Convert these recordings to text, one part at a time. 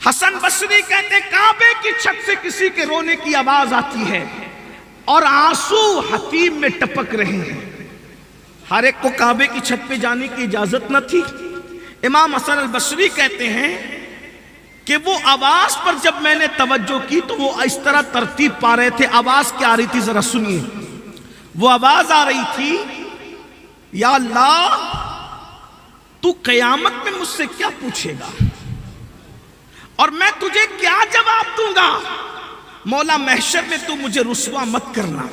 حسن بصری کہتے کعبے کی چھت سے کسی کے رونے کی آواز آتی ہے اور آنسو حتیم میں ٹپک رہے ہیں۔ ہر ایک کو کعبے کی چھت پہ جانے کی اجازت نہ تھی۔ امام حسن البصری کہتے ہیں کہ وہ آواز پر جب میں نے توجہ کی تو وہ اس طرح ترتیب پا رہے تھے۔ آواز کیا آ رہی تھی ذرا سنیے۔ وہ آواز آ رہی تھی، یا اللہ تو قیامت میں مجھ سے کیا پوچھے گا اور میں تجھے کیا جواب دوں گا؟ مولا محشر میں تو مجھے رسوا مت کرنا،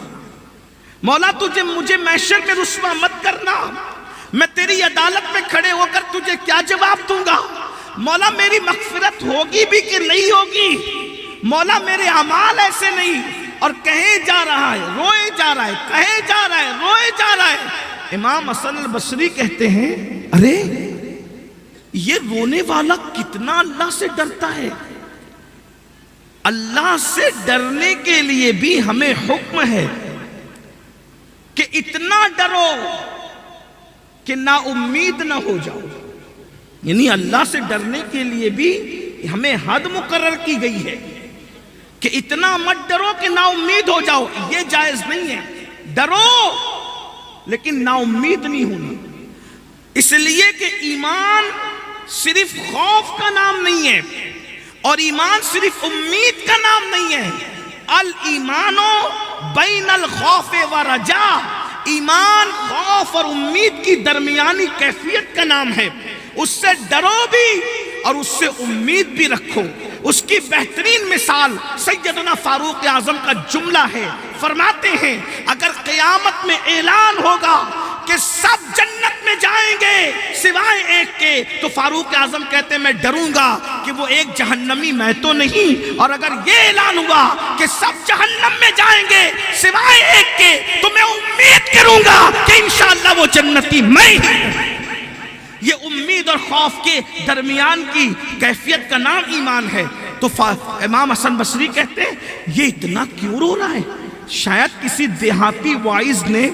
مولا مجھے محشر میں رسوا مت کرنا، میں تیری عدالت میں کھڑے ہو کر تجھے کیا جواب دوں گا؟ مولا میری مغفرت ہوگی بھی کہ نہیں ہوگی؟ مولا میرے اعمال ایسے نہیں، اور کہے جا رہا ہے روئے جا رہا ہے، کہے جا رہا ہے روئے جا رہا ہے۔ امام حسن البصری کہتے ہیں ارے یہ رونے والا کتنا اللہ سے ڈرتا ہے۔ اللہ سے ڈرنے کے لیے بھی ہمیں حکم ہے کہ اتنا ڈرو کہ نا امید نہ ہو جاؤ، یعنی اللہ سے ڈرنے کے لیے بھی ہمیں حد مقرر کی گئی ہے کہ اتنا مت ڈرو کہ نا امید ہو جاؤ، یہ جائز نہیں ہے۔ ڈرو لیکن نا امید نہیں ہونا، اس لیے کہ ایمان صرف خوف کا نام نہیں ہے اور ایمان صرف امید کا نام نہیں ہے۔ الایمان بین الخوف و رجا، ایمان خوف اور امید کی درمیانی کیفیت کا نام ہے۔ اس سے ڈرو بھی اور اس سے امید بھی رکھو۔ اس کی بہترین مثال سیدنا فاروق اعظم کا جملہ ہے، فرماتے ہیں اگر قیامت میں اعلان ہوگا کہ سب جنت میں جائیں گے سوائے ایک کے، تو فاروق اعظم کہتے ہیں میں ڈروں گا کہ وہ ایک جہنمی میں تو نہیں، اور اگر یہ اعلان ہوا کہ سب جہنم میں جائیں گے سوائے ایک کے تو میں امید کروں گا کہ انشاءاللہ وہ جنتی میں ہی ہوں۔ یہ امید اور خوف کے درمیان کی کیفیت کا نام ایمان ہے۔ تو امام حسن بصری کہتے ہیں یہ اتنا کیوں رو رہا ہے؟ شاید کسی دیہاتی وائز نے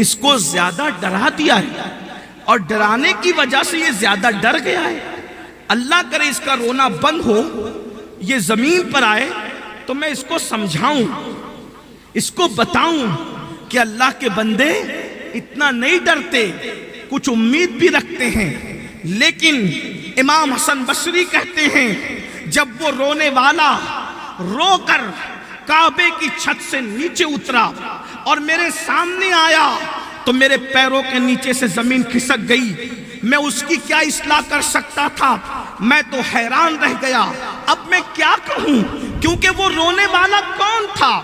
اس کو زیادہ ڈرا دیا ہے اور ڈرانے کی وجہ سے یہ زیادہ ڈر گیا ہے۔ اللہ کرے اس کا رونا بند ہو، یہ زمین پر آئے تو میں اس کو سمجھاؤں، اس کو بتاؤں کہ اللہ کے بندے اتنا نہیں ڈرتے، کچھ امید بھی رکھتے ہیں۔ لیکن امام حسن بصری کہتے ہیں جب وہ رونے والا رو کر کعبے کی چھت سے نیچے اترا اور میرے سامنے آیا تو میرے پیروں کے نیچے سے زمین کھسک گئی۔ میں اس کی کیا اصلاح کر سکتا تھا؟ میں تو حیران رہ گیا، اب میں کیا کہوں؟ کیونکہ وہ رونے والا کون تھا؟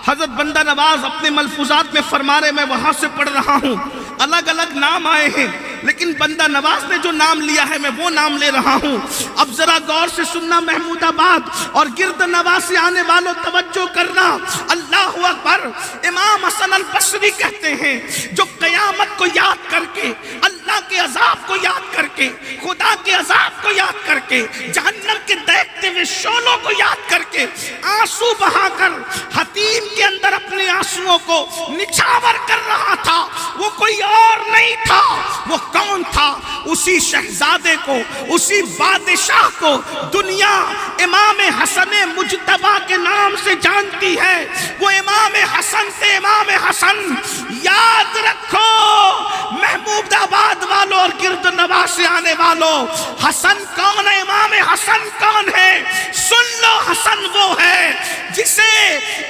حضرت بندہ نواز اپنے ملفوظات میں فرما رہے، میں وہاں سے پڑھ رہا ہوں، الگ الگ نام آئے ہیں لیکن بندہ نواز نے جو نام لیا ہے میں وہ نام لے رہا ہوں۔ اب ذرا غور سے سننا محمود آباد اور گرد نواز سے آنے والوں توجہ کرنا۔ اللہ اکبر۔ امام حسن البصری کہتے ہیں جو قیامت کو یاد کر کے، اللہ کے عذاب کو یاد کر کے، خدا کے عذاب کو یاد کر کے، جہنم کے دیکھتے ہوئے شعلوں کو یاد کر کے آنسو بہا کر حتیم کے اندر اپنے آنسوؤں کو نچھاور کر رہا تھا، وہ کوئی اور نہیں تھا۔ وہ کون تھا؟ اسی شہزادے کو، اسی بادشاہ کو دنیا امام حسن مجتبی کے نام سے جانتی ہے۔ وہ امام حسن سے امام حسن، یاد رکھو محمود آباد والوں اور گرد نواز سے آنے والوں، حسن کون ہے؟ امام حسن کون ہے؟ سن لو، حسن وہ ہے جسے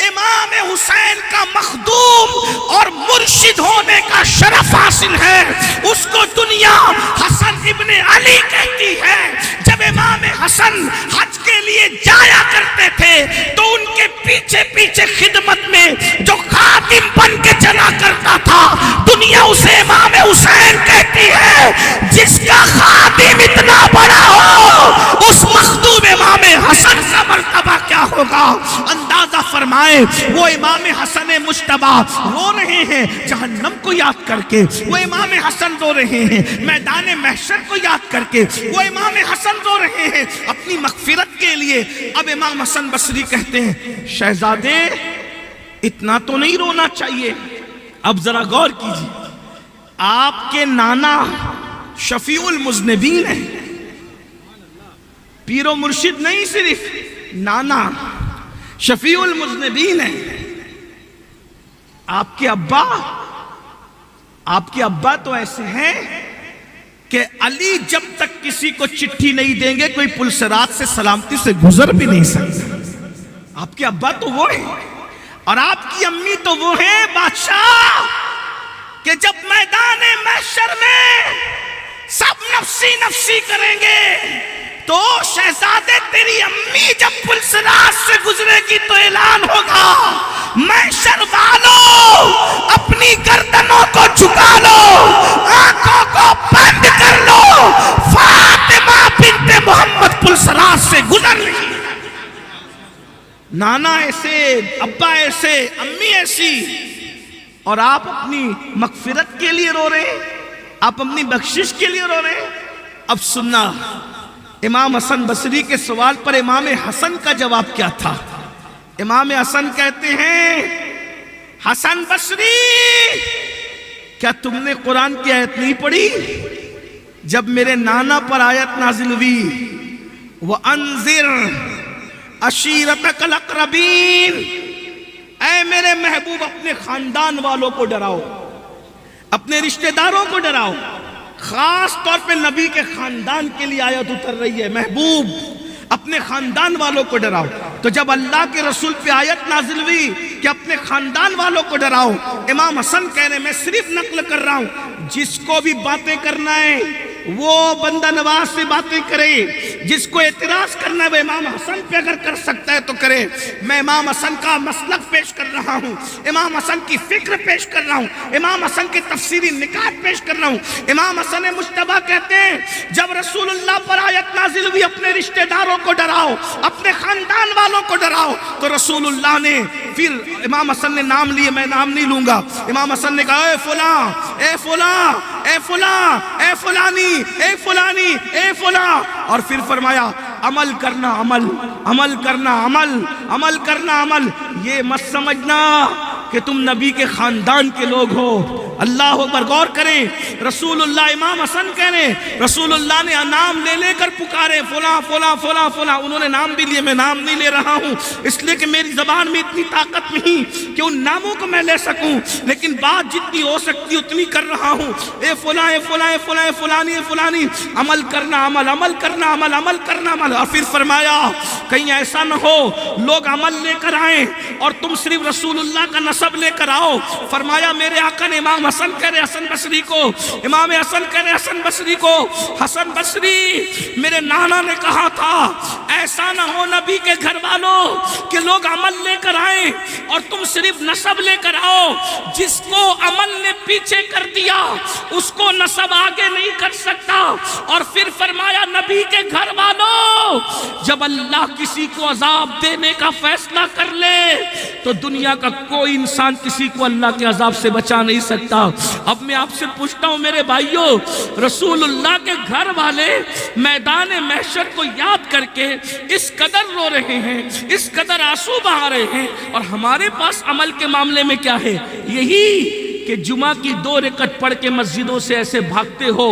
امام حسین کا مخدوم اور مرشد ہونے کا شرف حاصل ہے، اس کو دنیا حسن ابن علی کہتی ہے۔ جب امام حسن حج کے لیے جایا کرتے تھے تو ان کے پیچھے پیچھے خدمت میں جو خادم بن کے چلا کرتا تھا، دنیا اسے امام حسین کہتی ہے۔ جس کا خادم اتنا بڑا ہو اس مخدوم امام حسن کا مرتبہ کیا ہوگا؟ اندازہ فرمائیں، وہ امام حسن مجتبی رو رہے ہیں جہنم کو یاد کر کے، وہ امام حسن رو رہے ہیں میدان محشر کو یاد کر کے، وہ امام حسن رو رہے ہیں اپنی مغفرت کے لیے۔ اب امام حسن بصری کہتے ہیں شہزادے اتنا تو نہیں رونا چاہیے۔ اب ذرا غور کیجیے، آپ کے نانا شفیع المذنبین ہیں، پیر و مرشد نہیں صرف، نانا شفیع المذنبین ہے۔ آپ کے ابا تو ایسے ہیں کہ علی جب تک کسی کو چٹھی نہیں دیں گے کوئی پلسرات سے سلامتی سے گزر بھی نہیں سکتا۔ آپ کے ابا تو وہ ہیں، اور آپ کی امی تو وہ ہیں بادشاہ کہ جب میدان محشر میں سب نفسی نفسی کریں گے تو شہزادے تیری امی جب پلسرات سے گزرے گی تو اعلان ہوگا، محشر والوں اپنی گردنوں کو جھکا لو، آنکھوں کو بند کر لو، فاطمہ بنت محمد پلسرات سے گزر رہی ہے۔ نانا ایسے، ابا ایسے، امی ایسی، اور آپ اپنی مغفرت کے لیے رو رہے ہیں، آپ اپنی بخشش کے لیے رو رہے ہیں۔ اب سننا امام حسن بصری کے سوال پر امام حسن کا جواب کیا تھا۔ امام حسن کہتے ہیں، حسن بصری کیا تم نے قرآن کی آیت نہیں پڑھی جب میرے نانا پر آیت نازل ہوئی، وَأَنذِرْ عَشِيرَتَكَ الْأَقْرَبِينَ، اے میرے محبوب اپنے خاندان والوں کو ڈراؤ، اپنے رشتہ داروں کو ڈراؤ۔ خاص طور پہ نبی کے خاندان کے لیے آیت اتر رہی ہے، محبوب اپنے خاندان والوں کو ڈراؤ۔ تو جب اللہ کے رسول پہ آیت نازل ہوئی کہ اپنے خاندان والوں کو ڈراؤ، امام حسن کہہ رہے ہیں میں صرف نقل کر رہا ہوں، جس کو بھی باتیں کرنا ہے وہ بندہ نواز سے باتیں کرے، جس کو اعتراض کرنا ہے وہ امام حسن پہ اگر کر سکتا ہے تو کرے۔ میں امام حسن کا مسلک پیش کر رہا ہوں، امام حسن کی فکر پیش کر رہا ہوں، امام حسن کے تفسیری نکات پیش کر رہا ہوں۔ امام حسن مجتبیٰ کہتے ہیں جب رسول اللہ پر آیت نازل ہوئی اپنے رشتہ داروں کو ڈراؤ، اپنے خاندان والوں کو ڈراؤ، تو رسول اللہ نے پھر امام حسن نے نام لیے، میں نام نہیں لوں گا، امام حسن نے کہا اے فلاں، اے فلاں، اے فلاں، اے فلانی، اے فلانی، اے فلاں، اور پھر فرمایا عمل کرنا، عمل کرنا، عمل کرنا، عمل۔ یہ مت سمجھنا کہ تم نبی کے خاندان کے لوگ ہو۔ اللہ اکبر، غور کریں، رسول اللہ، امام حسن کہہ رہے ہیں رسول اللہ نے نام لے لے کر پکارے، فلاں فلاں فلاں فلاں، انہوں نے نام بھی لیے، میں نام نہیں لے رہا ہوں اس لیے کہ میری زبان میں اتنی طاقت نہیں کہ ان ناموں کو میں لے سکوں، لیکن بات جتنی ہو سکتی اتنی کر رہا ہوں۔ اے فلاں، اے فلاں، اے فلاں، اے فلانی، اے فلانی، عمل کرنا، عمل کرنا، عمل کرنا، عمل۔ اور پھر فرمایا کہیں ایسا نہ ہو لوگ عمل لے کر آئیں اور تم صرف رسول اللہ کا نسب لے کر آؤ۔ فرمایا میرے آقا نے، امام حسن کہہ رہے حسن بصری کو، امام حسن کہہ رہے حسن بصری کو، حسن بصری میرے نانا نے کہا تھا ایسا نہ ہو نبی کے گھر والوں کہ لوگ عمل لے کر آئیں اور تم صرف نسب لے کر آؤ۔ جس کو عمل نے پیچھے کر دیا اس کو نسب آگے نہیں کر سکتا۔ اور پھر فرمایا نبی کے گھر والوں جب اللہ کسی کو عذاب دینے کا فیصلہ کر لے تو دنیا کا کوئی انسان کسی کو اللہ کے عذاب سے بچا نہیں سکتا۔ اب میں آپ سے پوچھتا ہوں میرے بھائیوں، رسول اللہ کے گھر والے میدان محشر کو یاد کر کے اس قدر رو رہے ہیں، اس قدر آنسو بہا رہے ہیں، اور ہمارے پاس عمل کے معاملے میں کیا ہے؟ یہی کہ جمعہ کی 2 رکعت پڑھ کے مسجدوں سے ایسے بھاگتے ہو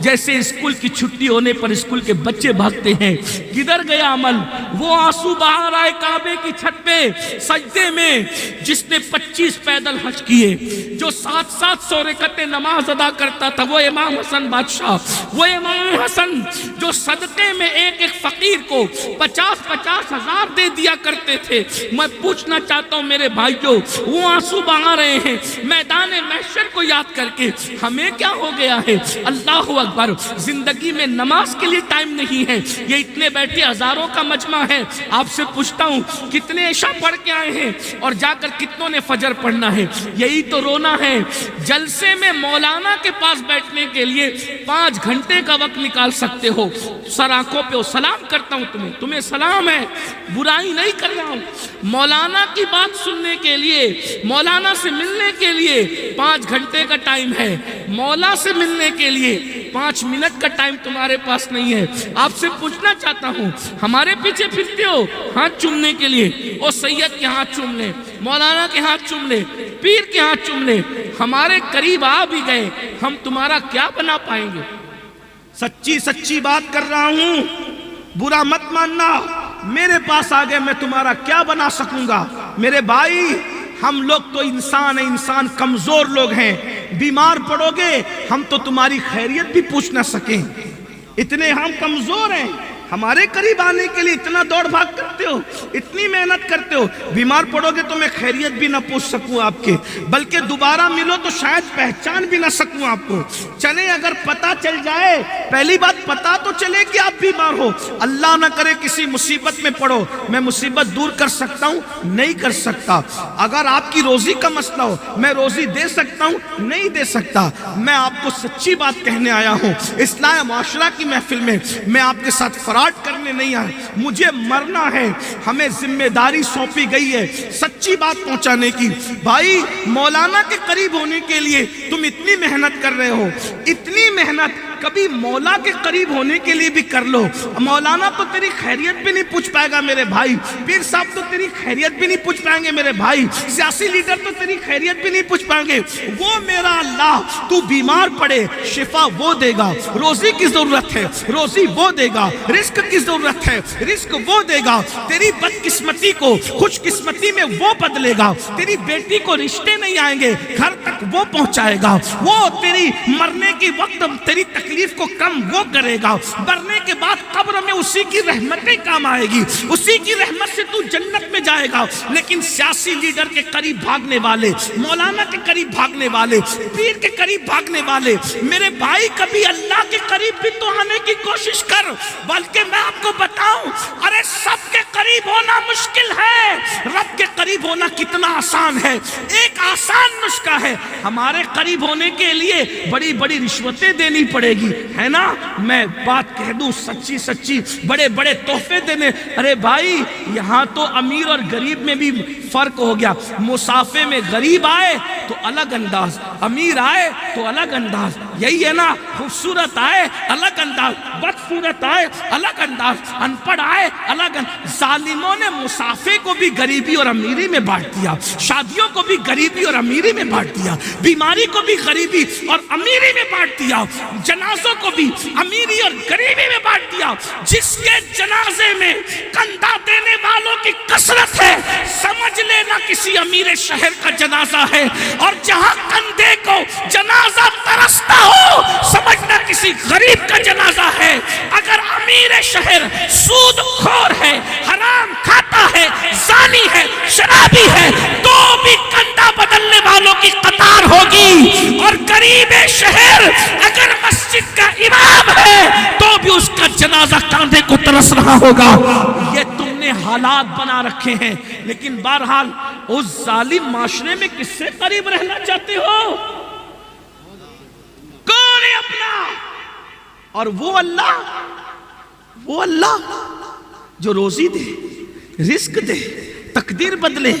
جیسے اسکول کی چھٹی ہونے پر اسکول کے بچے بھاگتے ہیں۔ کدھر گیا عمل؟ وہ آنسو بہا رہا ہے کعبے کی چھت پہ سجدے میں جس نے 25 پیدل حج کیے، جو 700 رکعتیں نماز ادا کرتا تھا، وہ امام حسن بادشاہ، وہ امام حسن جو صدقے میں ایک ایک فقیر کو 50,000 ہزار دے دیا کرتے تھے۔ میں پوچھنا چاہتا ہوں میرے بھائیوں، وہ آنسو بہا رہے ہیں میدان محشر کو یاد کر کے، ہمیں کیا ہو گیا ہے؟ اللہ اکبر، زندگی میں نماز کے لیے ٹائم نہیں ہے۔ یہ اتنے بیٹھے ہزاروں کا مجمع ہے، آپ سے پوچھتا ہوں کتنے عشاء پڑھ کے آئے ہیں اور جا کر کتنوں نے فجر پڑھنا ہے؟ یہی تو رونا ہے۔ جلسے میں مولانا کے پاس بیٹھنے کے لیے 5 گھنٹے کا وقت نکال سکتے ہو، سر آنکھوں پہ ہو، سلام کرتا ہوں تمہیں سلام ہے، برائی نہیں کر رہا ہوں۔ مولانا کی بات سننے کے لیے، مولانا سے ملنے کے لیے 5 گھنٹے کا ٹائم ہے، مولا سے ملنے کے لیے 5 منٹ کا ٹائم تمہارے پاس نہیں ہے۔ آپ سے پوچھنا چاہتا ہوں، ہمارے پیچھے پھرتے ہو ہاتھ چومنے کے لیے، او سید کے ہاتھ چوم لے، مولانا کے ہاتھ چوم لے، پیر کے ہاتھ چوم لے، ہمارے قریب آ بھی گئے ہم تمہارا کیا بنا پائیں گے؟ سچی بات کر رہا ہوں، برا مت ماننا، میرے پاس آ گئے میں تمہارا کیا بنا سکوں گا؟ میرے بھائی ہم لوگ تو انسان ہیں، انسان کمزور لوگ ہیں، بیمار پڑو گے ہم تو تمہاری خیریت بھی پوچھ نہ سکیں، اتنے ہم کمزور ہیں۔ ہمارے قریب آنے کے لیے اتنا دوڑ بھاگ کرتے ہو، اتنی محنت کرتے ہو، بیمار پڑو گے تو میں خیریت بھی نہ پوچھ سکوں آپ کے، بلکہ دوبارہ ملو تو شاید پہچان بھی نہ سکوں آپ کو۔ چلیں اگر پتہ چل جائے، پہلی بات پتہ تو چلے کہ آپ بیمار ہو، اللہ نہ کرے کسی مصیبت میں پڑو، میں مصیبت دور کر سکتا ہوں؟ نہیں کر سکتا۔ اگر آپ کی روزی کا مسئلہ ہو، میں روزی دے سکتا ہوں؟ نہیں دے سکتا۔ میں آپ کو سچی بات کہنے آیا ہوں، اصلاح معاشرہ کی محفل میں میں آپ کے ساتھ فراڈ کرنے نہیں آیا، مجھے مرنا ہے، ہمیں ذمہ داری سونپی گئی ہے سچی بات پہنچانے کی۔ بھائی مولانا کے قریب ہونے کے لیے تم اتنی محنت کر رہے ہو، اتنی محنت کبھی مولا کے قریب ہونے کے لیے بھی کر لو۔ مولانا تو تیری خیریت بھی نہیں پوچھ پائے گا میرے بھائی، پیر صاحب تو تیری خیریت بھی نہیں پوچھ پائیں گے میرے بھائی، سیاسی لیڈر تو تیری خیریت بھی نہیں پوچھ پائیں گے۔ وہ میرا اللہ، تو بیمار پڑے شفا وہ دے گا، روزی کی ضرورت ہے روزی وہ دے گا، رزق کی ضرورت ہے رزق وہ دے گا، تیری بدقسمتی کو خوش قسمتی میں وہ بدلے گا، تیری بیٹی کو رشتے نہیں آئیں گے گھر تک وہ پہنچائے گا، وہ تیری مرنے کی وقت تیری تکلیف کو کم وہ کرے گا، مرنے کے بعد قبر میں اسی کی رحمتیں کام آئے گی، اسی کی رحمت سے تو جنت میں جائے گا۔ لیکن سیاسی لیڈر کے قریب بھاگنے والے، مولانا کے قریب بھاگنے والے، پیر کے قریب بھاگنے والے، میرے بھائی کبھی اللہ کے قریب بھی تو آنے کی کوشش کر۔ بلکہ میں آپ کو بتاؤں، ارے سب کے قریب ہونا مشکل ہے، رب کے قریب ہونا کتنا آسان ہے۔ ایک آسان نسخہ ہے، ہمارے قریب ہونے کے لیے بڑی بڑی رشوتیں دینی پڑے گی، ہے نا؟ میں بات کہہ دوں سچی سچی، بڑے بڑے تحفے دینے، ارے بھائی یہاں تو امیر اور غریب میں بھی فرق ہو گیا۔ مسافے میں غریب آئے تو الگ انداز، امیر آئے تو الگ انداز، یہی ہے نا؟ خوبصورت آئے الگ انداز، بدصورت آئے الگ انداز، ان پڑھ آئے الگ انداز۔ ظالموں نے مسافے کو بھی غریبی اور امیری میں بانٹ دیا، شادیوں کو بھی غریبی اور امیری میں بانٹ دیا، بیماری کو بھی غریبی اور امیری میں بانٹ دیا، جنازوں کو بھی امیری اور غریبی میں بانٹ دیا۔ جس کے جنازے میں کندھا دینے والوں کی کثرت ہے سمجھ لینا کسی امیر شہر کا جنازہ ہے، اور جہاں کندھے کو جنازہ ترستا ہو سمجھنا کسی غریب کا جنازہ ہے۔ اگر امیر شہر سود خور ہے، حرام کھاتا ہے، زانی ہے، شرابی ہے، تو بھی کندھا بدلنے والوں کی قطار ہوگی، اور غریب شہر اگر مسجد کا امام ہے تو بھی اس کا جنازہ کاندھے کو ترس رہا ہوگا۔ یہ تم نے حالات بنا رکھے ہیں، لیکن بہرحال اس ظالم معاشرے میں کس سے قریب رہنا چاہتے ہو؟ کون ہے اپنا؟ اور وہ اللہ جو روزی دے، رزق دے، تقدیر بدلے،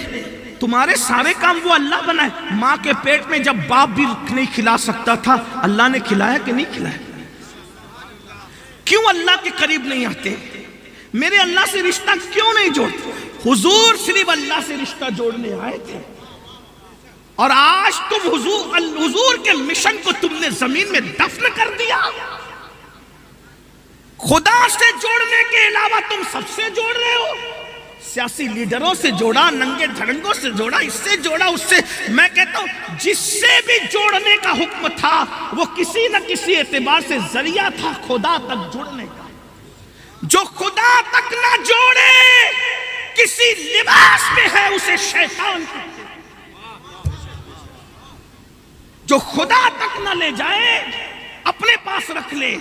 تمہارے سارے کام وہ اللہ بنائے۔ ماں کے پیٹ میں جب باپ بھی نہیں کھلا سکتا تھا، اللہ نے کھلایا کہ نہیں کھلایا؟ کیوں اللہ کے قریب نہیں آتے؟ میرے اللہ سے رشتہ کیوں نہیں جوڑتے؟ حضور صرف اللہ سے رشتہ جوڑنے آئے تھے، اور آج تم حضور کے مشن کو تم نے زمین میں دفن کر دیا۔ خدا سے جوڑنے کے علاوہ تم سب سے جوڑ رہے ہو، سیاسی لیڈروں سے جوڑا، ننگے دھڑنگوں سے جوڑا، اس سے جوڑا، اس سے۔ میں کہتا ہوں جس سے بھی جوڑنے کا حکم تھا وہ کسی نہ کسی اعتبار سے ذریعہ تھا خدا تک جوڑنے کا۔ جو خدا تک نہ جوڑے کسی لباس میں ہے اسے شیطان کہتے ہیں۔ جو خدا تک نہ لے جائے اپنے پاس رکھ لے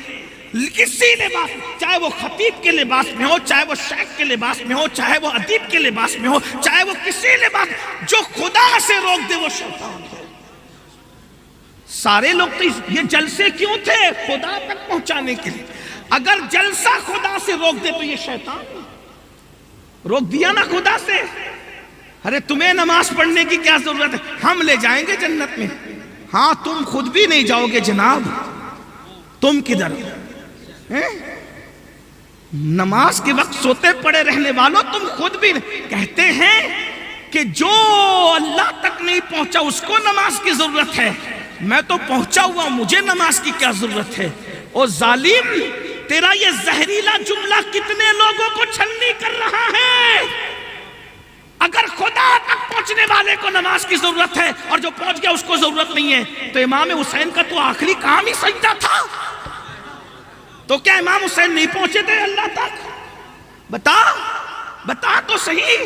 کسی لباس، چاہے وہ خطیب کے لباس میں ہو، چاہے وہ شیخ کے لباس میں ہو، چاہے وہ ادیب کے لباس میں ہو، چاہے وہ کسی لباس، جو خدا سے روک دے وہ شیطان ہے۔ سارے لوگ تو یہ جلسے کیوں تھے؟ خدا تک پہنچانے کے لیے۔ اگر جلسہ خدا سے روک دے تو یہ شیطان روک دیا نا خدا سے۔ ارے تمہیں نماز پڑھنے کی کیا ضرورت ہے؟ ہم لے جائیں گے جنت میں۔ ہاں تم خود بھی نہیں جاؤ گے جناب، تم کدھر؟ نماز کے وقت سوتے پڑے رہنے والوں تم خود بھی کہتے ہیں کہ جو اللہ تک نہیں پہنچا اس کو نماز کی ضرورت ہے، میں تو پہنچا ہوا، مجھے نماز کی کیا ضرورت ہے؟ اور ظالم تیرا یہ زہریلا جملہ کتنے لوگوں کو چھلنی کر رہا ہے. اگر خدا تک پہنچنے والے کو نماز کی ضرورت ہے اور جو پہنچ گیا اس کو ضرورت نہیں ہے، تو امام حسین کا تو آخری کام ہی سجدہ تھا. تو کیا امام حسین نہیں پہنچے تھے اللہ تک؟ بتا تو صحیح.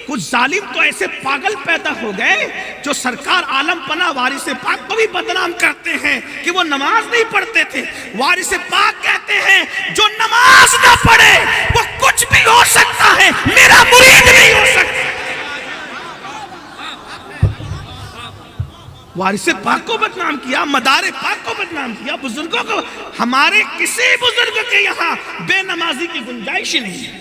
کچھ ظالم تو ایسے پاگل پیدا ہو گئے جو سرکار عالم پناہ وارث پاک کو بھی بدنام کرتے ہیں کہ وہ نماز نہیں پڑھتے تھے. وارث پاک کہتے ہیں جو نماز نہ پڑھے وہ کچھ بھی ہو سکتا ہے، میرا مرید نہیں ہو سکتا. وارث پاک کو بدنام کیا، مدار پاک کو بدنام کیا، بزرگوں کو. ہمارے کسی بزرگ کے یہاں بے نمازی کی گنجائش نہیں ہے.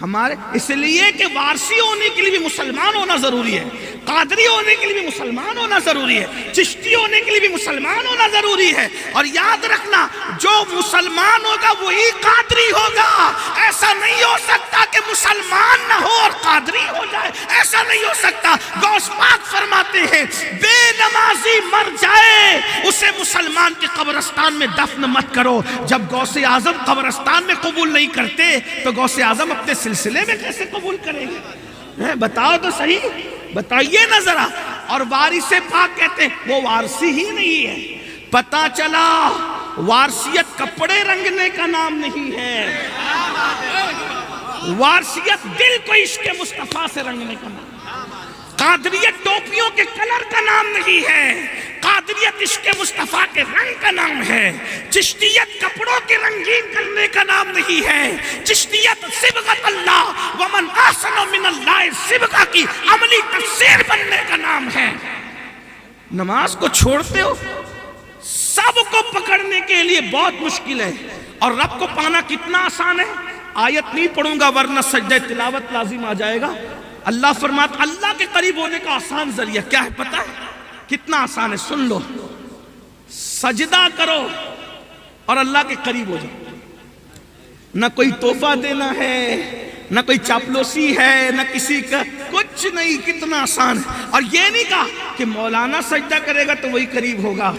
ہمارے اس لیے کہ وارثی ہونے کے لیے بھی مسلمان ہونا ضروری ہے، قادری ہونے کے لیے بھی مسلمان ہونا ضروری ہے، چشتی ہونے کے لیے بھی مسلمان ہونا ضروری ہے. اور یاد رکھنا جو مسلمان ہوگا وہی قادری ہوگا. ایسا نہیں ہو سکتا کہ مسلمان نہ ہو اور قادری ہو جائے، ایسا نہیں ہو سکتا. غوث پاک فرماتے ہیں بے نمازی مر جائے اسے مسلمان کے قبرستان میں دفن مت کرو. جب غوث اعظم قبرستان میں قبول نہیں کرتے تو غوث اعظم اپنے سلسلے میں کیسے قبول کریں گے؟ بتاؤ تو صحیح، بتائیے نا ذرا. اور وارث پاک کہتے ہیں وہ وارثی ہی نہیں ہے. پتا چلا وارثیت کپڑے رنگنے کا نام نہیں ہے، وارثیت دل کو عشق مصطفیٰ سے رنگنے کا نام. قادریت ٹوپیوں کے کلر کا نام نہیں ہے، قادریت عشق مصطفیٰ کے رنگ کا نام ہے. چشتیت کپڑوں کے رنگین کرنے کا نام نہیں ہے. چشتیت صبغت اللہ ومن احسن من اللہ صبغہ کی عملی تفسیر بننے کا نام ہے. نماز کو چھوڑتے ہو. سب کو پکڑنے کے لیے بہت مشکل ہے، اور رب کو پانا کتنا آسان ہے. آیت نہیں پڑھوں گا ورنہ سجدہ تلاوت لازم آ جائے گا. اللہ فرماتا اللہ کے قریب ہونے کا آسان ذریعہ کیا ہے پتہ ہے؟ کتنا آسان ہے، سن لو. سجدہ کرو اور اللہ کے قریب ہو جاؤ. نہ کوئی تحفہ دینا ہے، نہ کوئی چاپلوسی ہے، نہ کسی کا کچھ نہیں. کتنا آسان ہے. اور یہ نہیں کہا کہ مولانا سجدہ کرے گا تو وہی قریب ہوگا،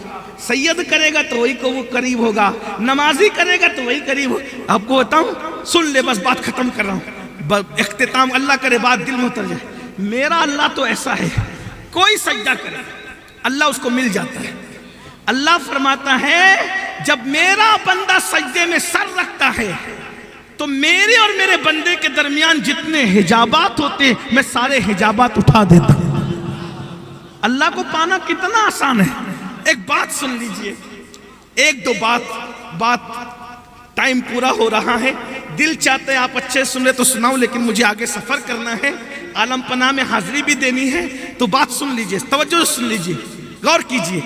سید کرے گا تو وہی کو وہ قریب ہوگا، نمازی کرے گا تو وہی قریب ہوگا. آپ کو بتاؤں، سن لے بس بات ختم کر رہا ہوں. اختتام اللہ کرے بات دل میں اتر جائے. میرا اللہ تو ایسا ہے کوئی سجدہ کرے اللہ اس کو مل جاتا ہے. اللہ فرماتا ہے جب میرا بندہ سجدے میں سر رکھتا ہے تو میرے اور میرے بندے کے درمیان جتنے حجابات ہوتے ہیں میں سارے حجابات اٹھا دیتا ہوں. اللہ کو پانا کتنا آسان ہے. ایک بات سن لیجئے، ایک دو بات ٹائم پورا ہو رہا ہے. دل چاہتے ہیں آپ اچھے سن رہے تو سناؤں، لیکن مجھے آگے سفر کرنا ہے، عالم پناہ میں حاضری بھی دینی ہے. تو بات سن لیجئے، توجہ سن لیجئے، غور کیجئے.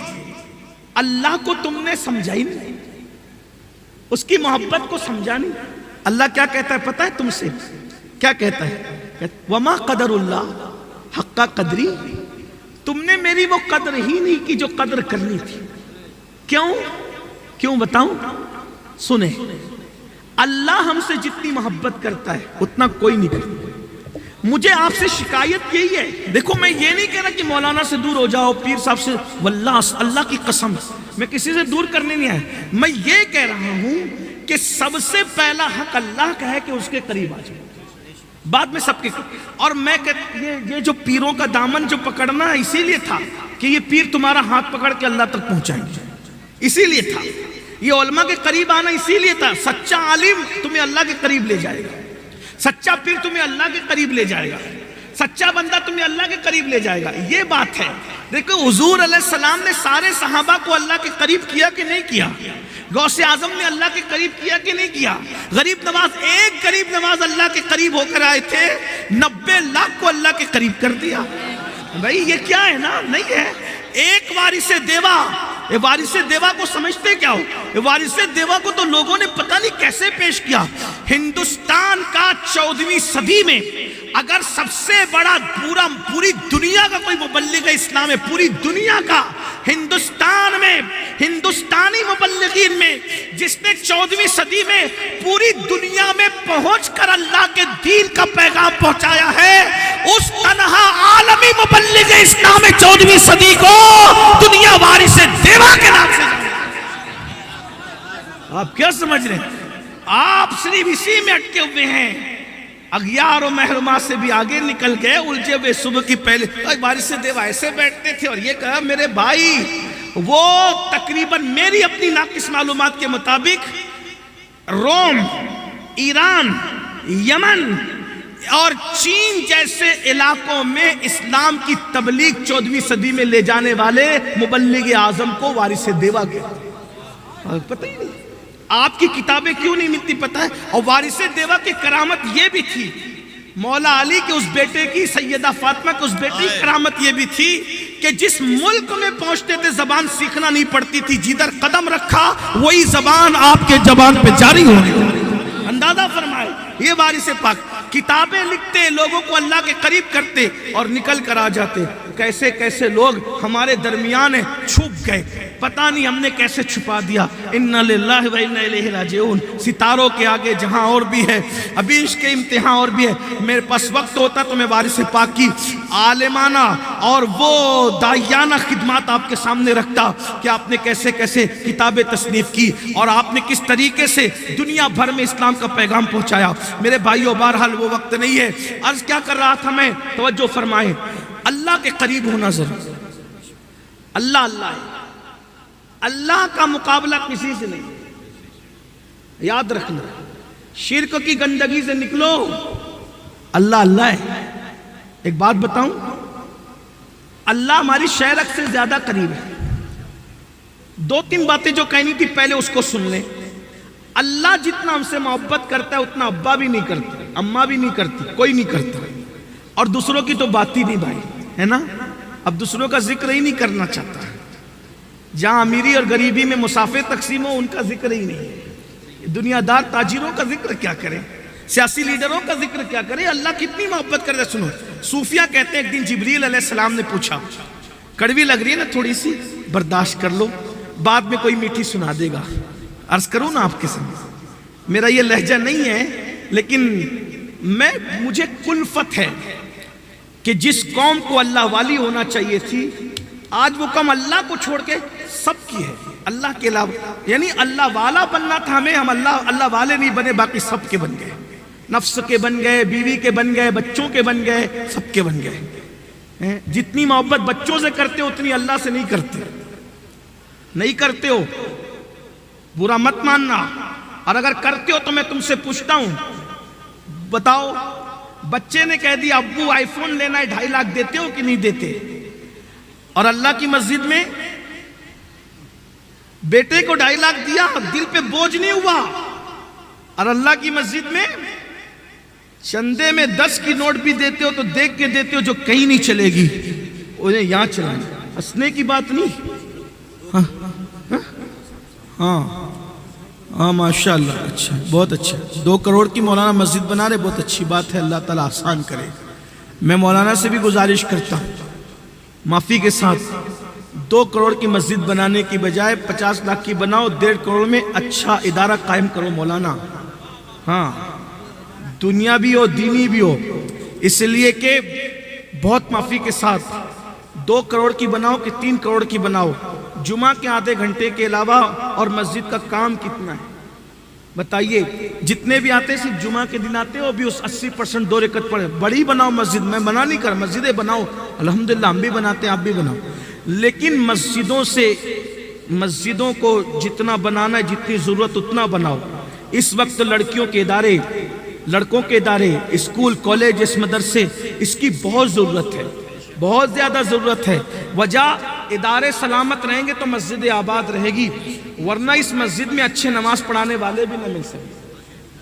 اللہ کو تم نے سمجھا ہی نہیں، اس کی محبت کو سمجھا نہیں. اللہ کیا کہتا ہے پتہ ہے تم سے؟ کیا کہتا ہے؟ وما قدر اللہ حق قدری. تم نے میری وہ قدر ہی نہیں کی جو قدر کرنی تھی. کیوں بتاؤں؟ سنیں، اللہ ہم سے جتنی محبت کرتا ہے اتنا کوئی نہیں کرتا. مجھے آپ سے شکایت یہی ہے. دیکھو میں یہ نہیں کہہ رہا کہ مولانا سے دور ہو جاؤ، پیر صاحب سے، واللہ اللہ کی قسم میں کسی سے دور کرنے نہیں آیا. میں یہ کہہ رہا ہوں کہ سب سے پہلا حق اللہ کا ہے کہ اس کے قریب آ جائے، بعد میں سب کے. اور میں یہ جو پیروں کا دامن جو پکڑنا اسی لیے تھا کہ یہ پیر تمہارا ہاتھ پکڑ کے اللہ تک پہنچائیں گے، اسی لیے تھا. یہ علماء کے قریب آنا اسی لیے تھا. سچا عالم تمہیں اللہ کے قریب لے جائے گا، سچا پیر تمہیں اللہ کے قریب لے جائے گا، سچا بندہ تمہیں اللہ کے قریب لے جائے گا. یہ بات ہے. دیکھو حضور علیہ السلام نے سارے صحابہ کو اللہ کے قریب کیا کہ نہیں کیا؟ غوث اعظم نے اللہ کے قریب کیا کہ نہیں کیا؟ غریب نواز، ایک غریب نواز اللہ کے قریب ہو کر آئے تھے، 90 لاکھ کو اللہ کے قریب کر دیا. بھائی یہ کیا ہے نا؟ نہیں ہے. ایک وارث دیوا، یہ وارث دیوا کو سمجھتے کیا ہو؟ یہ وارث دیوا کو تو لوگوں نے پتہ نہیں کیسے پیش کیا. ہندوستان کا 14ویں صدی میں اگر سب سے بڑا پوری دنیا کا کوئی مبلغ اسلام ہے، پوری دنیا کا، ہندوستان میں ہندوستانی مبلغین میں جس نے 14ویں صدی میں پوری دنیا میں پہنچ کر اللہ کے دین کا پیغام پہنچایا ہے، اس تنہا عالمی مبلغ اسلام 14ویں صدی کو دنیا وارث دیوا کے نام سے. آپ کیا سمجھ رہے ہیں؟ صرف اسی میں اٹکے ہوئے ہیں، اغیار و محرومات سے بھی آگے نکل گئے، الجھے ہوئے صبح کی پہلے بارش سے دیو ایسے بیٹھتے تھے اور یہ کہا میرے بھائی وہ تقریباً میری اپنی ناقص معلومات کے مطابق روم، ایران، یمن اور چین جیسے علاقوں میں اسلام کی تبلیغ 14ویں صدی میں لے جانے والے مبلغ اعظم کو وارث دیوا کہتے، پتہ ہی نہیں آپ کی کتابیں کیوں نہیں ملتی پتہ ہے۔ اور وارث دیوا کی کرامت یہ بھی تھی، مولا علی کے اس بیٹے کی، سیدہ فاطمہ کے اس بیٹے کی کرامت یہ بھی تھی کہ جس ملک میں پہنچتے تھے زبان سیکھنا نہیں پڑتی تھی، جدھر قدم رکھا وہی زبان آپ کے زبان پہ جاری ہونے لگی۔ اندازہ فرمائے یہ وارث پاک کتابیں لکھتے، لوگوں کو اللہ کے قریب کرتے اور نکل کر آ جاتے۔ کیسے کیسے لوگ ہمارے درمیان چھپ گئے، پتہ نہیں ہم نے کیسے چھپا دیا۔ انا للہ و انا الیہ راجعون، ستاروں کے آگے جہاں اور بھی ہے، ابھی اس کے امتحان اور بھی ہے۔ میرے پاس وقت ہوتا تو میں وارث پاک کی عالمانہ اور وہ داعیانہ خدمات آپ کے سامنے رکھتا کہ آپ نے کیسے کیسے کتابیں تصنیف کی اور آپ نے کس طریقے سے دنیا بھر میں اسلام کا پیغام پہنچایا۔ میرے بھائیوں بہرحال وہ وقت نہیں ہے، عرض کیا کر رہا تھا میں، توجہ فرمائیں۔ اللہ کے قریب ہونا ضرور، اللہ اللہ ہے، اللہ کا مقابلہ کسی سے نہیں، یاد رکھنا، شرک کی گندگی سے نکلو، اللہ اللہ ہے۔ ایک بات بتاؤں، اللہ ہماری شہرت سے زیادہ قریب ہے۔ دو تین باتیں جو کہنی تھی پہلے اس کو سن لیں۔ اللہ جتنا ہم سے محبت کرتا ہے اتنا ابا بھی نہیں کرتا، اماں بھی نہیں کرتی، کوئی نہیں کرتا، اور دوسروں کی تو بات ہی نہیں بھائی، ہے نا؟ اب دوسروں کا ذکر ہی نہیں کرنا چاہتا، جہاں امیری اور غریبی میں مسافر تقسیم ہو ان کا ذکر ہی نہیں ہے، دنیا دار تاجروں کا ذکر کیا کرے، سیاسی لیڈروں کا ذکر کیا کرے، اللہ کتنی محبت کرتا ہے۔ سنو، صوفیہ کہتے ہیں ایک دن جبریل علیہ السلام نے پوچھا، کڑوی لگ رہی ہے نا تھوڑی سی، برداشت کر لو، بعد میں کوئی میٹھی سنا دے گا۔ عرض کروں نا آپ کے سامنے، میرا یہ لہجہ نہیں ہے لیکن مجھے کلفت ہے کہ جس قوم کو اللہ والی ہونا چاہیے تھی، آج وہ قوم اللہ کو چھوڑ کے سب کی ہے، اللہ کے علاوہ، یعنی اللہ والا بننا تھا ہمیں، ہم اللہ والے نہیں بنے، باقی سب کے بن گئے، نفس کے بن گئے، بیوی کے بن گئے، بچوں کے بن گئے، سب کے بن گئے۔ جتنی محبت بچوں سے کرتے ہو اتنی اللہ سے نہیں کرتے، نہیں کرتے ہو، برا مت ماننا، اور اگر کرتے ہو تو میں تم سے پوچھتا ہوں، بتاؤ بچے نے کہہ دیا ابو آئی فون لینا ہے 2.5 لاکھ دیتے ہو کہ نہیں دیتے؟ اور اللہ کی مسجد میں بیٹے کو 2.5 لاکھ دیا، دل پہ بوجھ نہیں ہوا، اور اللہ کی مسجد میں چندے میں 10 کی نوٹ بھی دیتے ہو تو دیکھ کے دیتے ہو جو کہیں نہیں چلے گی، انہیں یہاں چلائیں، ہنسنے کی بات نہیں۔ ہاں ماشاءاللہ، اچھا، بہت اچھا، 2 کروڑ کی مولانا مسجد بنا رہے، بہت اچھی بات ہے، اللہ تعالیٰ آسان کرے۔ میں مولانا سے بھی گزارش کرتا ہوں معافی کے ساتھ، 2 کروڑ کی مسجد بنانے کی بجائے 50 لاکھ کی بناؤ، 1.5 کروڑ میں اچھا ادارہ قائم کرو مولانا، ہاں دنیا بھی ہو دینی بھی ہو، اس لیے کہ بہت معافی کے ساتھ 2 کروڑ کی بناؤ کہ 3 کروڑ کی بناؤ، جمعہ کے آدھے گھنٹے کے علاوہ اور مسجد کا کام کتنا ہے بتائیے؟ جتنے بھی آتے ہیں صرف جمعہ کے دن آتے ہو، بھی اس 80% 2 رکعت پڑھے، بڑی بناؤ مسجد، میں منع نہیں کر، مسجدیں بناؤ، الحمدللہ ہم بھی بناتے ہیں، آپ بھی بناؤ، لیکن مسجدوں کو جتنا بنانا ہے، جتنی ضرورت اتنا بناؤ۔ اس وقت لڑکیوں کے ادارے، لڑکوں کے ادارے، اسکول، کالج، اس مدرسے، اس کی بہت ضرورت ہے، بہت زیادہ ضرورت ہے۔ وجہ ادارے سلامت رہیں گے تو مسجد آباد رہے گی، ورنہ اس مسجد میں اچھے نماز پڑھانے والے بھی نہ مل سکے۔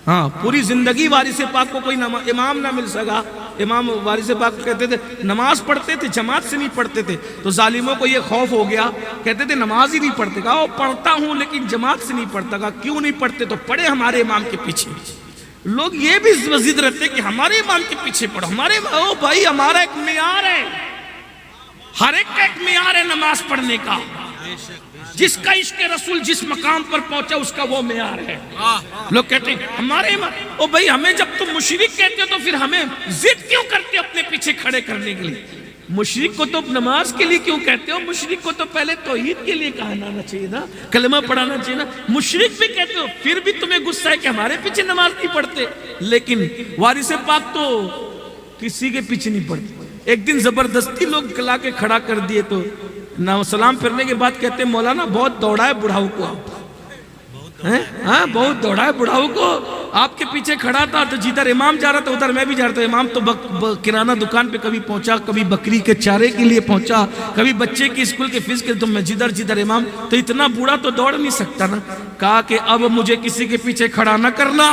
ہاں پوری زندگی وارث پاک کو کوئی امام نہ مل سکا، امام وارث پاک کہتے تھے نماز پڑھتے تھے، جماعت سے نہیں پڑھتے تھے، تو ظالموں کو یہ خوف ہو گیا، کہتے تھے نماز ہی نہیں پڑھتے، کہا وہ پڑھتا ہوں لیکن جماعت سے نہیں پڑھتا، کہا کیوں نہیں پڑھتے؟ تو پڑھے ہمارے امام کے پیچھے۔ لوگ یہ بھی مزید رہتے کہ ہمارے امام کے پیچھے پڑھو، ہمارے بھائی ہمارا ایک معیار ہے، ہر ایک کا ایک معیار ہے نماز پڑھنے کا، جس کا عشق رسول جس مقام پر پہنچا اس کا وہ معیار ہے۔ لوگ کہتے ہیں ہمارے امام، او بھائی ہمیں جب تم مشرک کہتے ہو تو پھر ہمیں ضد کیوں کرتے ہو اپنے پیچھے کھڑے کرنے کے لیے؟ مشرک کو تو نماز کے لیے کیوں کہتے ہو؟ مشرک کو تو پہلے توحید کے لیے کہنا چاہیے نا، کلمہ پڑھانا چاہیے نا، مشرک بھی کہتے ہو، پھر بھی تمہیں غصہ ہے کہ ہمارے پیچھے نماز نہیں پڑھتے۔ لیکن وارث پاک تو کسی کے پیچھے نہیں پڑھتے۔ ایک دن زبردستی لوگ لا کے کھڑا کر دیے تو سلام پھرنے کے بعد کہتے ہیں مولانا بہت دوڑا ہے بڑھاؤ کو آپ، ہاں بہت دوڑا ہے بڑھاؤ کو، آپ کے پیچھے کھڑا تھا تو جدھر امام جا رہا تھا ادھر میں بھی جا رہا تھا، امام تو کرانہ دکان پہ کبھی پہنچا، کبھی بکری کے چارے کے لیے پہنچا، کبھی بچے کی اسکول کے فیس کے، تو میں جدھر امام، تو اتنا بوڑھا تو دوڑ نہیں سکتا نا۔ کہا کہ اب مجھے کسی کے پیچھے کھڑا نہ کرنا،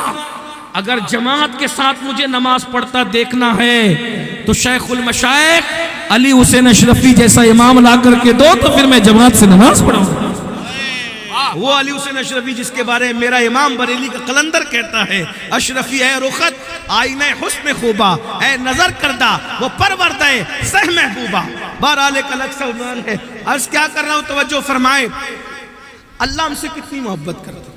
اگر جماعت کے ساتھ مجھے نماز پڑھتا دیکھنا ہے تو شیخ المشائخ علی حسین اشرفی جیسا امام لا کر کے دو تو پھر میں جماعت سے نماز پڑھوں گا۔ وہ علی حسین اشرفی جس کے بارے میں میرا امام بریلی کا قلندر کہتا ہے، اشرفی اے رخت آئینہ حسن خوبا، اے نظر کردہ وہ پروردہ سہ محبوبہ۔ بہرحال ایک الگ سا عنوان ہے، عرض کیا کر رہا ہوں توجہ فرمائے۔ اللہ ہم سے کتنی محبت کرتا ہے۔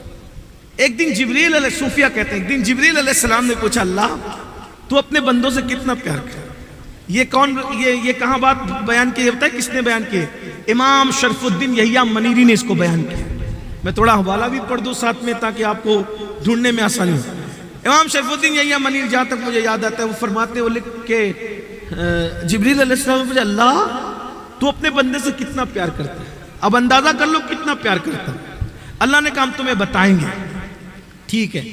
ایک دن جبریل علیہ صوفیہ کہتے ہیں، ایک دن جبریل علیہ السلام نے پوچھا اللہ تو اپنے بندوں سے کتنا پیار کرتا؟ یہ کہاں بات بیان کی؟ بتائے کس نے بیان کی؟ امام شرف الدین یحییٰ منیری نے اس کو بیان کیا۔ میں تھوڑا حوالہ بھی پڑھ دوں ساتھ میں تاکہ آپ کو ڈھونڈنے میں آسانی ہو۔ امام شرف الدین یحییٰ منیری جہاں تک مجھے یاد آتا ہے وہ فرماتے ہیں، وہ لکھ کے جبریل علیہ السلام نے پوچھا اللہ تو اپنے بندے سے کتنا پیار کرتا ہے؟ اب اندازہ کر لو کتنا پیار کرتا ہے۔ اللہ نے کہا ہم تمہیں بتائیں گے۔ ٹھیک ہے،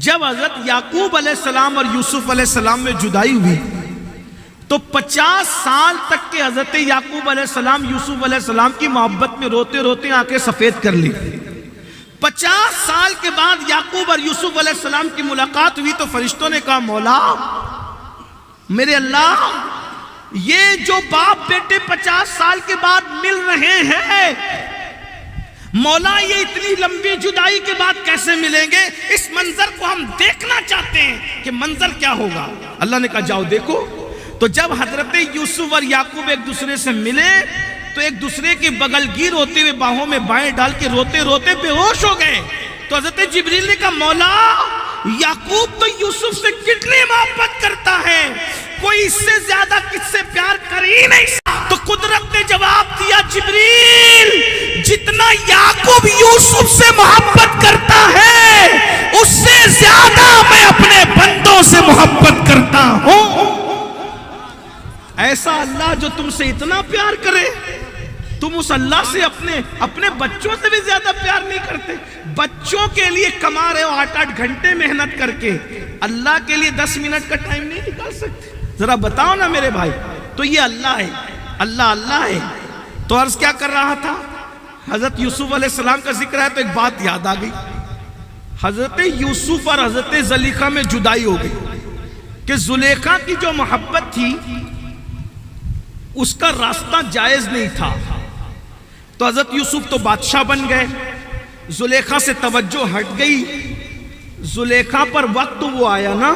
جب حضرت یعقوب علیہ السلام اور یوسف علیہ السلام میں جدائی ہوئی تو 50 سال تک کے حضرت یعقوب علیہ السلام یوسف علیہ السلام کی محبت میں روتے روتے آنکھیں سفید کر لی۔ 50 سال کے بعد یعقوب اور یوسف علیہ السلام کی ملاقات ہوئی تو فرشتوں نے کہا مولا میرے اللہ، یہ جو باپ بیٹے 50 سال کے بعد مل رہے ہیں مولا، یہ اتنی لمبی جدائی کے بعد کیسے ملیں گے؟ اس منظر کو ہم دیکھنا چاہتے ہیں کہ منظر کیا ہوگا۔ اللہ نے کہا جاؤ دیکھو۔ تو جب حضرت یوسف اور یعقوب ایک دوسرے سے ملے تو ایک دوسرے کے بغل گیر ہوتے ہوئے باہوں میں بائیں ڈال کے روتے روتے بے ہوش ہو گئے۔ تو حضرت جبریل نے کہا مولا، یعقوب تو یوسف سے کتنی محبت کرتا ہے، کوئی اس سے زیادہ کس سے پیار کر ہی نہیں سکتا۔ تو قدرت نے جواب دیا جبریل، جتنا یعقوب یوسف سے محبت کرتا ہے اس سے زیادہ میں اپنے بندوں سے محبت کرتا ہوں۔ ایسا اللہ جو تم سے اتنا پیار کرے، تم اس اللہ سے اپنے بچوں سے بھی زیادہ پیار نہیں کرتے؟ بچوں کے لیے کما رہے ہو 8-8 گھنٹے محنت کر کے، اللہ کے لیے 10 منٹ کا ٹائم نہیں نکال سکتے؟ ذرا بتاؤ نا میرے بھائی۔ تو یہ اللہ ہے، اللہ ہے۔ تو عرض کیا کر رہا تھا؟ حضرت یوسف علیہ السلام کا ذکر ہے تو ایک بات یاد آ گئی۔ حضرت یوسف اور حضرت زلیخا میں جدائی ہو گئی کہ زلیخا کی جو محبت تھی اس کا راستہ جائز نہیں تھا، تو حضرت یوسف تو بادشاہ بن گئے، زلیخا سے توجہ ہٹ گئی۔ زلیخا پر وقت وہ آیا نا،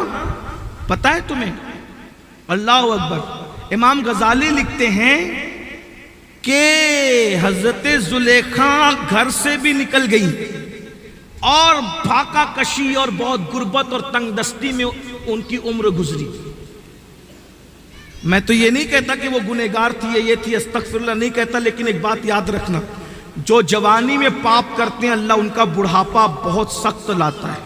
پتہ ہے تمہیں؟ اللہ اکبر۔ امام غزالی لکھتے ہیں کہ حضرت زلیخا گھر سے بھی نکل گئی اور بھاکا کشی اور بہت غربت اور تنگ دستی میں ان کی عمر گزری۔ میں تو یہ نہیں کہتا کہ وہ گنہگار تھی یہ تھی، استغفر اللہ نہیں کہتا، لیکن ایک بات یاد رکھنا، جو جوانی میں پاپ کرتے ہیں اللہ ان کا بڑھاپا بہت سخت لاتا ہے۔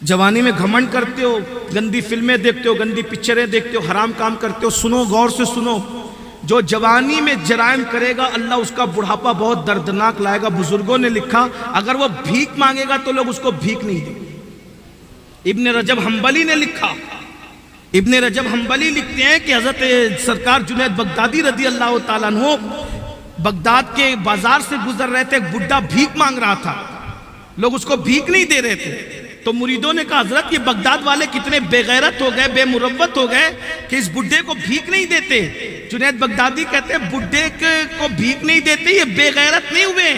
جوانی میں گھمنڈ کرتے ہو، گندی فلمیں دیکھتے ہو، گندی پکچریں دیکھتے ہو، حرام کام کرتے ہو، سنو غور سے سنو، جو جوانی میں جرائم کرے گا اللہ اس کا بڑھاپا بہت دردناک لائے گا۔ بزرگوں نے لکھا اگر وہ بھیک مانگے گا تو لوگ اس کو بھیک نہیں دیں گے۔ ابن رجب حنبلی نے لکھا، ابن رجب حنبلی لکھتے ہیں کہ حضرت سرکار جنید بغدادی رضی اللہ تعالیٰ عنہ بغداد کے بازار سے گزر رہے تھے، ایک بڈھا بھیک مانگ رہا تھا، لوگ اس کو بھیک نہیں دے رہے تھے، تو مریدوں نے کہا حضرت یہ بغداد والے کتنے بے غیرت ہو گئے، بے مروت ہو گئے کہ اس بڈھے کو بھیک نہیں دیتے۔ جنید بغدادی کہتے ہیں بڈھے کو بھیک نہیں دیتے، یہ بے غیرت نہیں ہوئے،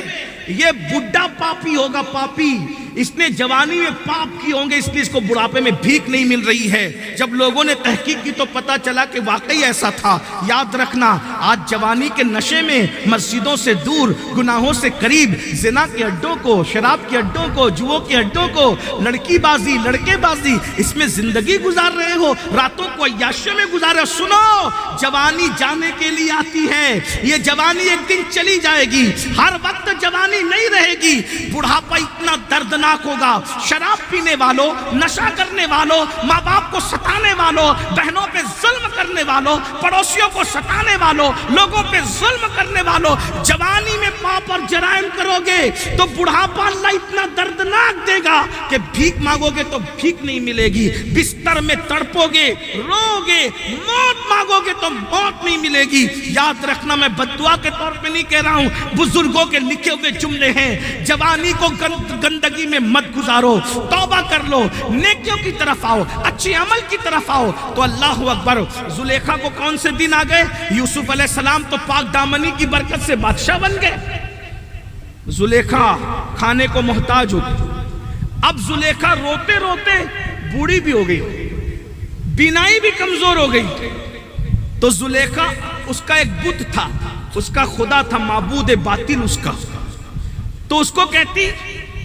یہ بڈھا پاپی ہوگا، پاپی اس نے جوانی میں پاپ کی ہوں گے، اس لیے اس کو بڑھاپے میں بھیک نہیں مل رہی ہے۔ جب لوگوں نے تحقیق کی تو پتا چلا کہ واقعی ایسا تھا۔ یاد رکھنا، آج جوانی کے نشے میں مسجدوں سے دور، گناہوں سے قریب، زنا کے اڈوں کو، شراب کے اڈوں کو، جوؤں کے اڈوں کو، لڑکی بازی، لڑکے بازی، اس میں زندگی گزار رہے ہو، راتوں کو عیاشیوں میں گزار رہے ہو۔ سنو، جوانی جانے کے لیے آتی ہے، یہ جوانی ایک دن چلی جائے گی، ہر وقت جوانی نہیں رہے گی۔ بڑھاپا اتنا دردناک ہوگا، شراب پینے والوں، نشہ کرنے والوں، ماں باپ کو ستانے والوں، بہنوں پہ ظلم کرنے والوں، پڑوسیوں کو ستانے والوں، لوگوں پہ ظلم کرنے والوں، جوانی میں پاپ اور جرائم کرو گے تو بڑھاپا اللہ اتنا دردناک دے گا کہ بھیک مانگو گے تو بھیک نہیں ملے گی، بستر میں تڑپو گے، رو گے، موت مانگو گے تو موت نہیں ملے گی۔ یاد رکھنا، میں بددعا کے طور پہ نہیں کہہ رہا ہوں، بزرگوں کے لکھے ہوئے جملے ہیں۔ جوانی کو گندگی میں مت گزارو، توبہ کر لو، نیکیوں کی طرف آؤ، اچھی عمل کی طرف آؤ تو اللہ اکبر۔ زلیخا کو کون سے دن آ گئے؟ یوسف علیہ السلام تو پاک دامنی کی برکت سے بادشاہ بن گئے، زلیخا کھانے کو محتاج ہو گئی۔ اب زلیخا روتے روتے بوڑھی بھی ہو گئی، بینائی بھی کمزور ہو گئی، تو زلیخا، اس کا ایک بت تھا، اس کا خدا تھا، معبود باطل اس کا، تو اس کو کہتی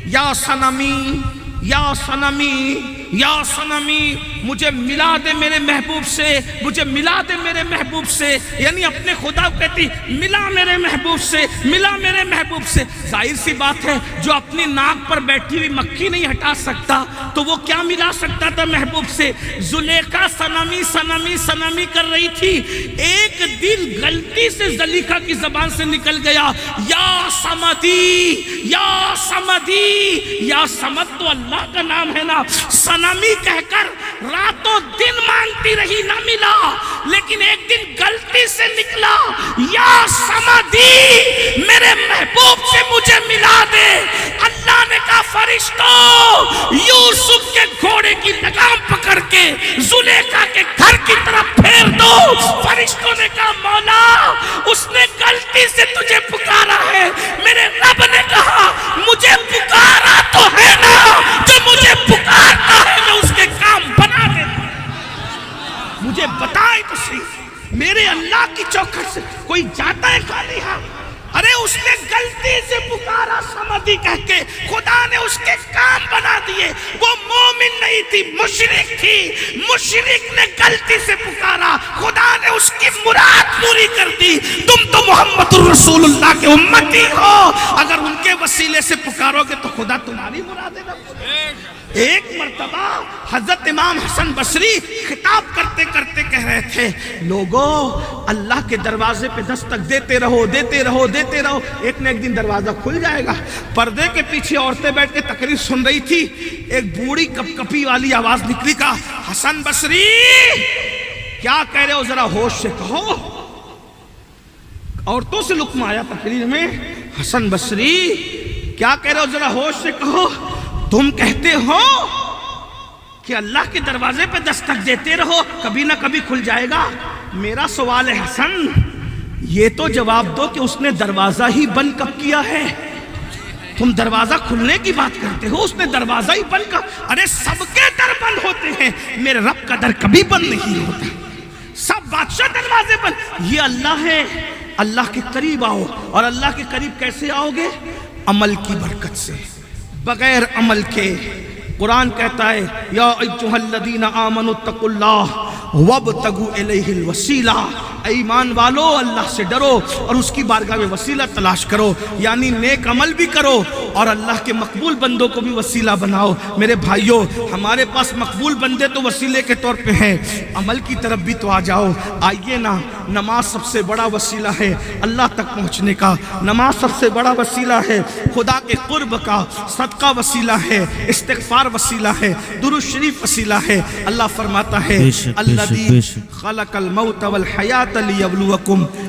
یا صنمی، یا صنمی، یا صنمی، مجھے ملا دے میرے محبوب سے، مجھے ملا دے میرے محبوب سے، یعنی اپنے خدا کو کہتی ملا میرے محبوب سے، ملا میرے محبوب سے۔ ظاہر سی بات ہے، جو اپنی ناک پر بیٹھی ہوئی مکھی نہیں ہٹا سکتا تو وہ کیا ملا سکتا تھا محبوب سے؟ زلیخا صنمی صنمی صنمی کر رہی تھی، ایک دن غلطی سے زلیخا کی زبان سے نکل گیا یا صمدی، یا صمدی۔ یا صمد تو اللہ کا نام ہے نا، صنمی کہہ کر راتوں دن مانگتی رہی، نہ ملا، لیکن ایک دن غلطی سے نکلا یا صمدی، میرے محبوب سے مجھے ملا دے۔ اللہ نے کہا فرشتوں یوسف کے گھوڑے کی لگام پکڑ کے زلیخا کے گھر کی طرف پھیر دو۔ فرشتوں نے کہا مولا، اس نے غلطی سے تجھے پکارا ہے۔ میرے رب نے کہا مجھے پکارا تو ہے نا، جو مجھے پکارتا ہے میں اس کے کام بنا دیتا ہوں۔ مجھے بتائے تو صحیح، میرے اللہ کی چوکھٹ سے کوئی جاتا ہے خالی ہاتھ؟ ارے اس نے غلطی سے پکارا صمدی کہہ کے، خدا نے اس کے کام بنا دیے۔ وہ مومن نہیں تھی، مشرک تھی، مشرک نے غلطی سے پکارا، خدا نے اس کی مراد پوری کر دی۔ تم تو محمد الرسول اللہ کے امتی ہو، اگر ان کے وسیلے سے پکارو گے تو خدا تمہاری مرادیں نہ پوری۔ ایک مرتبہ حضرت امام حسن بصری خطاب کرتے کرتے کہہ رہے تھے، لوگوں اللہ کے دروازے پہ دستک دیتے رہو، دیتے رہو، دیتے رہو، ایک نہ ایک دن دروازہ کھل جائے گا۔ پردے کے پیچھے عورتیں بیٹھ کے تقریر سن رہی تھی، ایک بوڑھی کپ کپی والی آواز نکلی، کہا حسن بصری کیا کہہ رہے ہو، ذرا ہوش سے کہو۔ عورتوں سے لقمہ آیا تقریر میں، حسن بصری کیا کہہ رہے ہو، ذرا ہوش سے کہو۔ تم کہتے ہو کہ اللہ کے دروازے پہ دستک دیتے رہو، کبھی نہ کبھی کھل جائے گا۔ میرا سوال ہے حسن، یہ تو جواب دو کہ اس نے دروازہ ہی بند کب کیا ہے؟ تم دروازہ کھلنے کی بات کرتے ہو، اس نے دروازہ ہی بند کر۔ ارے سب کے در بند ہوتے ہیں، میرے رب کا در کبھی بند نہیں ہوتا، سب بادشاہ دروازے بند۔ یہ اللہ ہے، اللہ کے قریب آؤ، اور اللہ کے قریب کیسے آؤ گے؟ عمل کی برکت سے، بغیر عمل کے۔ قرآن کہتا ہے یا ایھا الذین آمنوا اتقوا اللہ وابتغوا الیہ الوسیلہ، اے ایمان والو اللہ سے ڈرو اور اس کی بارگاہ میں وسیلہ تلاش کرو، یعنی نیک عمل بھی کرو اور اللہ کے مقبول بندوں کو بھی وسیلہ بناؤ۔ میرے بھائیوں، ہمارے پاس مقبول بندے تو وسیلے کے طور پہ ہیں، عمل کی طرف بھی تو آ جاؤ۔ آئیے نا، نماز سب سے بڑا وسیلہ ہے اللہ تک پہنچنے کا، نماز سب سے بڑا وسیلہ ہے خدا کے قرب کا، صدقہ وسیلہ ہے، استغفار وسیلہ ہے، درود شریف وسیلہ ہے۔ اللہ فرماتا ہے الذی خلق الموت والحیات لیبلوکم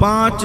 5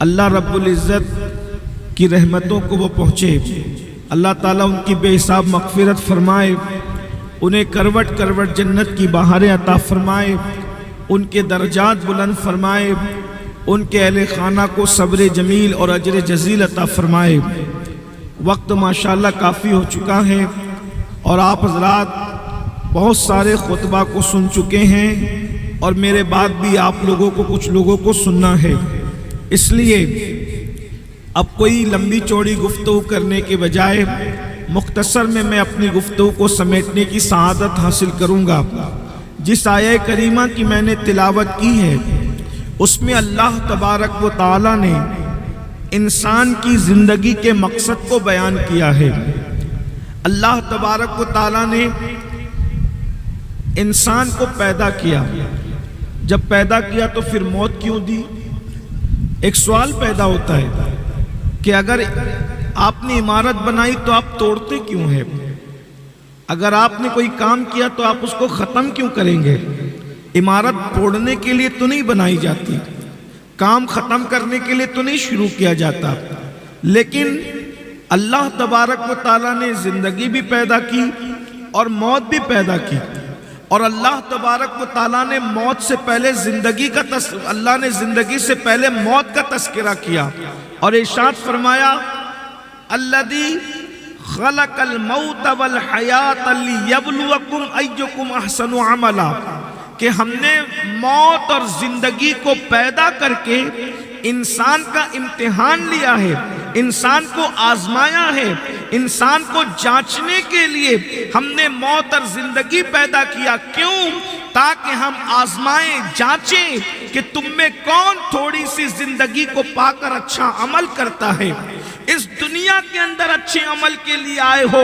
اللہ رب العزت کی رحمتوں کو وہ پہنچے، اللہ تعالیٰ ان کی بے حساب مغفرت فرمائے، انہیں کروٹ کروٹ جنت کی بہاریں عطا فرمائے، ان کے درجات بلند فرمائے، ان کے اہل خانہ کو صبر جمیل اور اجر جزیل عطا فرمائے۔ وقت ماشاءاللہ کافی ہو چکا ہے اور آپ حضرات بہت سارے خطبہ کو سن چکے ہیں اور میرے بعد بھی آپ لوگوں کو کچھ لوگوں کو سننا ہے، اس لیے اب کوئی لمبی چوڑی گفتگو کرنے کے بجائے مختصر میں اپنی گفتگو کو سمیٹنے کی سعادت حاصل کروں گا۔ جس آیہ کریمہ کی میں نے تلاوت کی ہے اس میں اللہ تبارک و تعالی نے انسان کی زندگی کے مقصد کو بیان کیا ہے۔ اللہ تبارک و تعالی نے انسان کو پیدا کیا، جب پیدا کیا تو پھر موت کیوں دی؟ ایک سوال پیدا ہوتا ہے کہ اگر آپ نے عمارت بنائی تو آپ توڑتے کیوں ہیں؟ اگر آپ نے کوئی کام کیا تو آپ اس کو ختم کیوں کریں گے؟ عمارت توڑنے کے لیے تو نہیں بنائی جاتی، کام ختم کرنے کے لیے تو نہیں شروع کیا جاتا۔ لیکن اللہ تبارک و تعالیٰ نے زندگی بھی پیدا کی اور موت بھی پیدا کی، اور اللہ تبارک و تعالیٰ نے موت سے پہلے زندگی کا اللہ نے زندگی سے پہلے موت کا تذکرہ کیا اور ارشاد فرمایا الذی خلق الموت والحیات لیبلوکم ایکم احسن عملا، کہ ہم نے موت اور زندگی کو پیدا کر کے انسان کا امتحان لیا ہے، انسان کو آزمایا ہے، انسان کو جانچنے کے لیے ہم نے موت اور زندگی پیدا کیا۔ کیوں؟ تاکہ ہم آزمائیں، جانچیں کہ تم میں کون تھوڑی سی زندگی کو پا کر اچھا عمل کرتا ہے۔ اس دنیا کے اندر اچھے عمل کے لیے آئے ہو،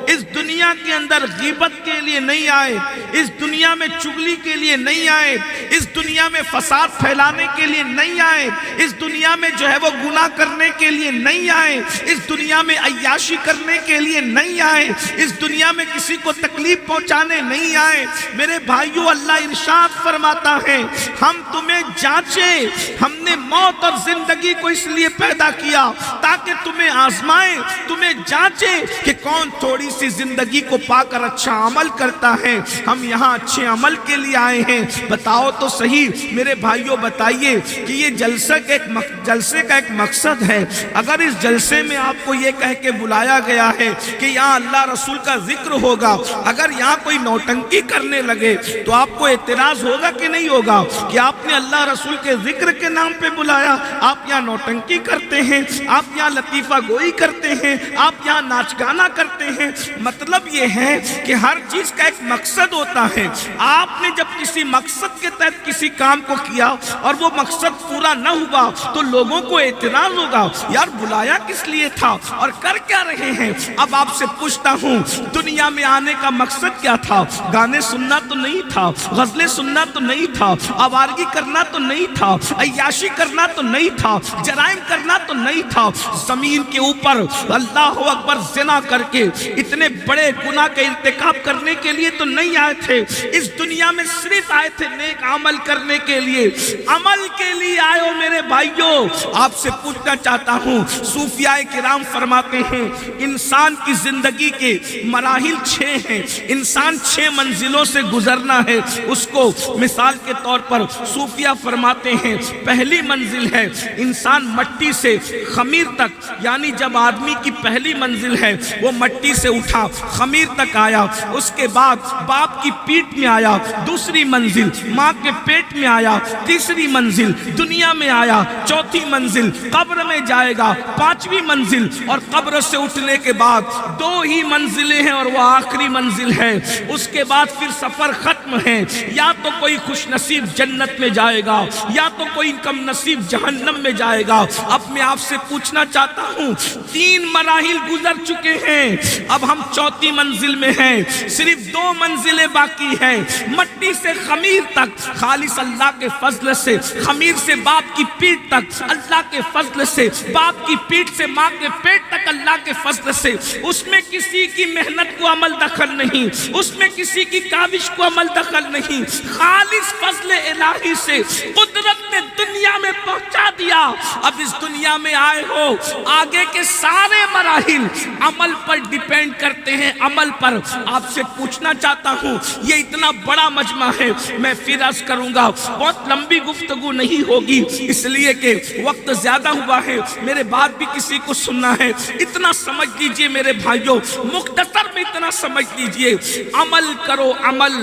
اس دنیا کے اندر غیبت کے لیے نہیں آئے، اس دنیا میں چغلی کے لیے نہیں آئے، اس دنیا میں فساد پھیلانے کے لیے نہیں آئے، اس دنیا میں جو ہے وہ گناہ کرنے کے لیے نہیں آئے، اس دنیا میں عیاشی کرنے کے لیے نہیں آئے، اس دنیا میں کسی کو تکلیف پہنچانے نہیں آئے۔ میرے بھائیو، اللہ ارشاد فرماتا ہے ہم تمہیں جانچیں، ہم نے موت اور زندگی کو اس لیے پیدا کیا تاکہ تمہیں آزمائیں، تمہیں جانچیں کہ کون تھوڑی سی زندگی کو پا کر اچھا عمل کرتا ہے۔ ہم یہاں اچھے عمل کے لیے آئے ہیں، بتاؤ تو صحیح میرے بھائیوں، بتائیے کہ یہ جلسے کا ایک مقصد ہے۔ اگر اس جلسے میں آپ کو یہ کہہ کے بلایا گیا ہے کہ یہاں اللہ رسول کا ذکر ہوگا، اگر یہاں کوئی نوٹنکی کرنے لگے تو آپ کو اعتراض ہوگا کہ نہیں ہوگا کہ آپ نے اللہ رسول کے ذکر کے نام پہ بلایا؟ آپ یہاں نوٹنکی کرتے ہیں، آپ یہاں لطیفہ گوئی کرتے ہیں، آپ یہاں ناچ گانا کرتے ہیں۔ مطلب یہ ہے کہ ہر چیز کا ایک مقصد ہوتا ہے۔ آپ نے جب کسی مقصد کے تحت کسی کام کو کیا اور وہ مقصد پورا نہ ہوا تو لوگوں کو اعتراض ہوگا، یار بلایا کس لیے تھا اور کر کیا رہے ہیں؟ اب آپ سے پوچھتا ہوں، دنیا میں آنے کا مقصد کیا تھا؟ گانے سننا تو نہیں تھا، غزلیں سننا تو نہیں تھا، آوارگی کرنا تو نہیں تھا، عیاشی کرنا تو نہیں تھا، جرائم کرنا تو نہیں تھا۔ زمین کے اوپر اللہ اکبر زنا کر کے اتنے بڑے گناہ کا ارتکاب کرنے کے لیے تو نہیں آئے تھے، اس دنیا میں صرف آئے تھے نیک عمل کرنے کے لیے، عمل کے لیے آئے ہو میرے بھائیوں۔ آپ سے پوچھنا چاہتا ہوں، صوفیاء کرام فرماتے ہیں انسان کی زندگی کے مراحل 6 ہیں، انسان 6 منزلوں سے گزرنا ہے اس کو۔ مثال کے طور پر صوفیاء فرماتے ہیں پہلی منزل ہے انسان مٹی سے خمیر تک، یعنی جب آدمی کی پہلی منزل ہے وہ مٹی سے اٹھا خمیر تک آیا، اس کے بعد باپ کی پیٹ میں آیا، دوسری منزل ماں کے پیٹ میں آیا، تیسری منزل دنیا میں آیا، چوتھی منزل قبر میں جائے گا، 5ویں منزل اور قبر سے اٹھنے کے بعد 2 ہی منزلیں ہیں اور وہ آخری منزل ہے۔ اس کے بعد پھر سفر ختم ہے، یا تو کوئی خوش نصیب جنت میں جائے گا یا تو کوئی کم نصیب جہنم میں جائے گا۔ اب میں آپ سے پوچھنا چاہتا ہوں 3 مراحل گزر چکے ہیں، اب ہم 4تھی منزل میں ہیں، صرف 2 منزلیں باقی ہیں، مٹی سے خمیر تک خالص اللہ کے فضل سے، خمیر سے باپ کی پیٹ تک اللہ کے فضل سے، باپ کی پیٹ سے ماں کے پیٹ تک اللہ کے فضل سے۔ اس میں کسی کی محنت کو عمل دخل نہیں، اس میں کسی کی کاوش کو عمل دخل نہیں، خالص فضل الہی سے قدرت نے دنیا دنیا میں پہنچا دیا، اب اس دنیا میں آئے ہو، آگے کے سارے مراحل عمل پر ڈیپینڈ کرتے ہیں، عمل پر۔ آپ سے پوچھنا چاہتا ہوں، یہ اتنا بڑا مجمع ہے، میں پھر عرض کروں گا بہت لمبی گفتگو نہیں ہوگی اس لیے کہ وقت زیادہ ہوا ہے، میرے بعد بھی کسی کو سننا ہے۔ اتنا سمجھ لیجئے میرے بھائیوں، مختصر میں اتنا سمجھ لیجئے، عمل کرو عمل۔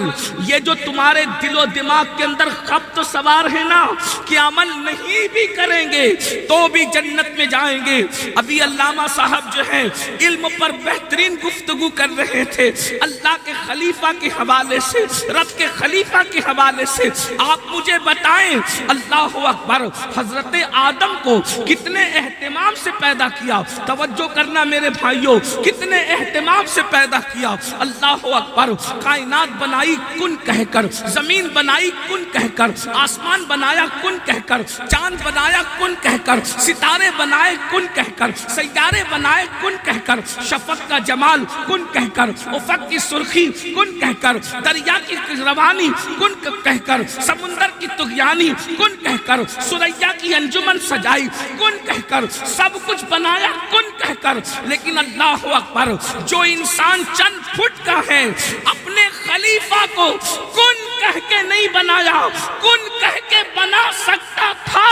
یہ جو تمہارے دل و دماغ کے اندر خبط سوار ہے نا کہ عمل نہیں بھی کریں گے تو بھی جنت میں جائیں گے۔ ابھی علامہ صاحب جو ہے علم پر بہترین گفتگو کر رہے تھے، اللہ کے خلیفہ کے حوالے سے، رب کے خلیفہ کے حوالے سے۔ آپ مجھے بتائیں، اللہ اکبر، حضرت آدم کو کتنے اہتمام سے پیدا کیا، توجہ کرنا میرے بھائیوں، کتنے اہتمام سے پیدا کیا۔ اللہ اکبر، کائنات بنائی کن کہہ کر، زمین بنائی کن کہہ کر، آسمان بنایا کن کہہ کر، چاند بنایا کن کہہ کر، ستارے بنائے کن کہہ کر، سیارے بنائے کن کہہ کر، شفق کا جمال کن کہہ کر، افق کی سرخی کن کہہ کر، دریا کی روانی کن کہہ کر، سمندر کی طغیانی کن کہہ کر، سریا کی انجمن سجائی کن کہہ کر، سب کچھ بنایا کن کہہ کر۔ لیکن اللہ اکبر، جو انسان چند فٹ کا ہے اپنے خلیفہ کو کن کہہ کے نہیں بنایا، کن کہہ کے بنا سکتا تھا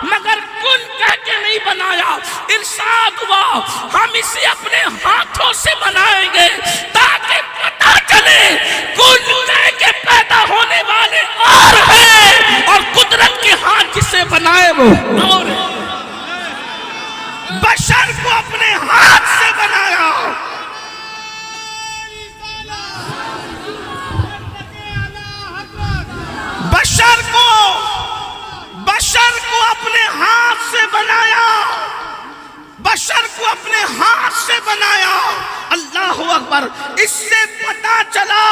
مگر کن کہہ کے نہیں بنایا۔ ارشاد ہوا ہم اسے اپنے ہاتھوں سے بنائیں گے تاکہ پتہ چلے کن کہہ کے پیدا ہونے والے اور ہیں اور قدرت کے ہاتھ جسے بنائے وہ اور ہے۔ بشر کو اپنے ہاتھ سے بنایا، بشر کو اپنے ہاتھ سے بنایا، بشر کو اپنے ہاتھ سے بنایا۔ اللہ اکبر، اس سے پتہ چلا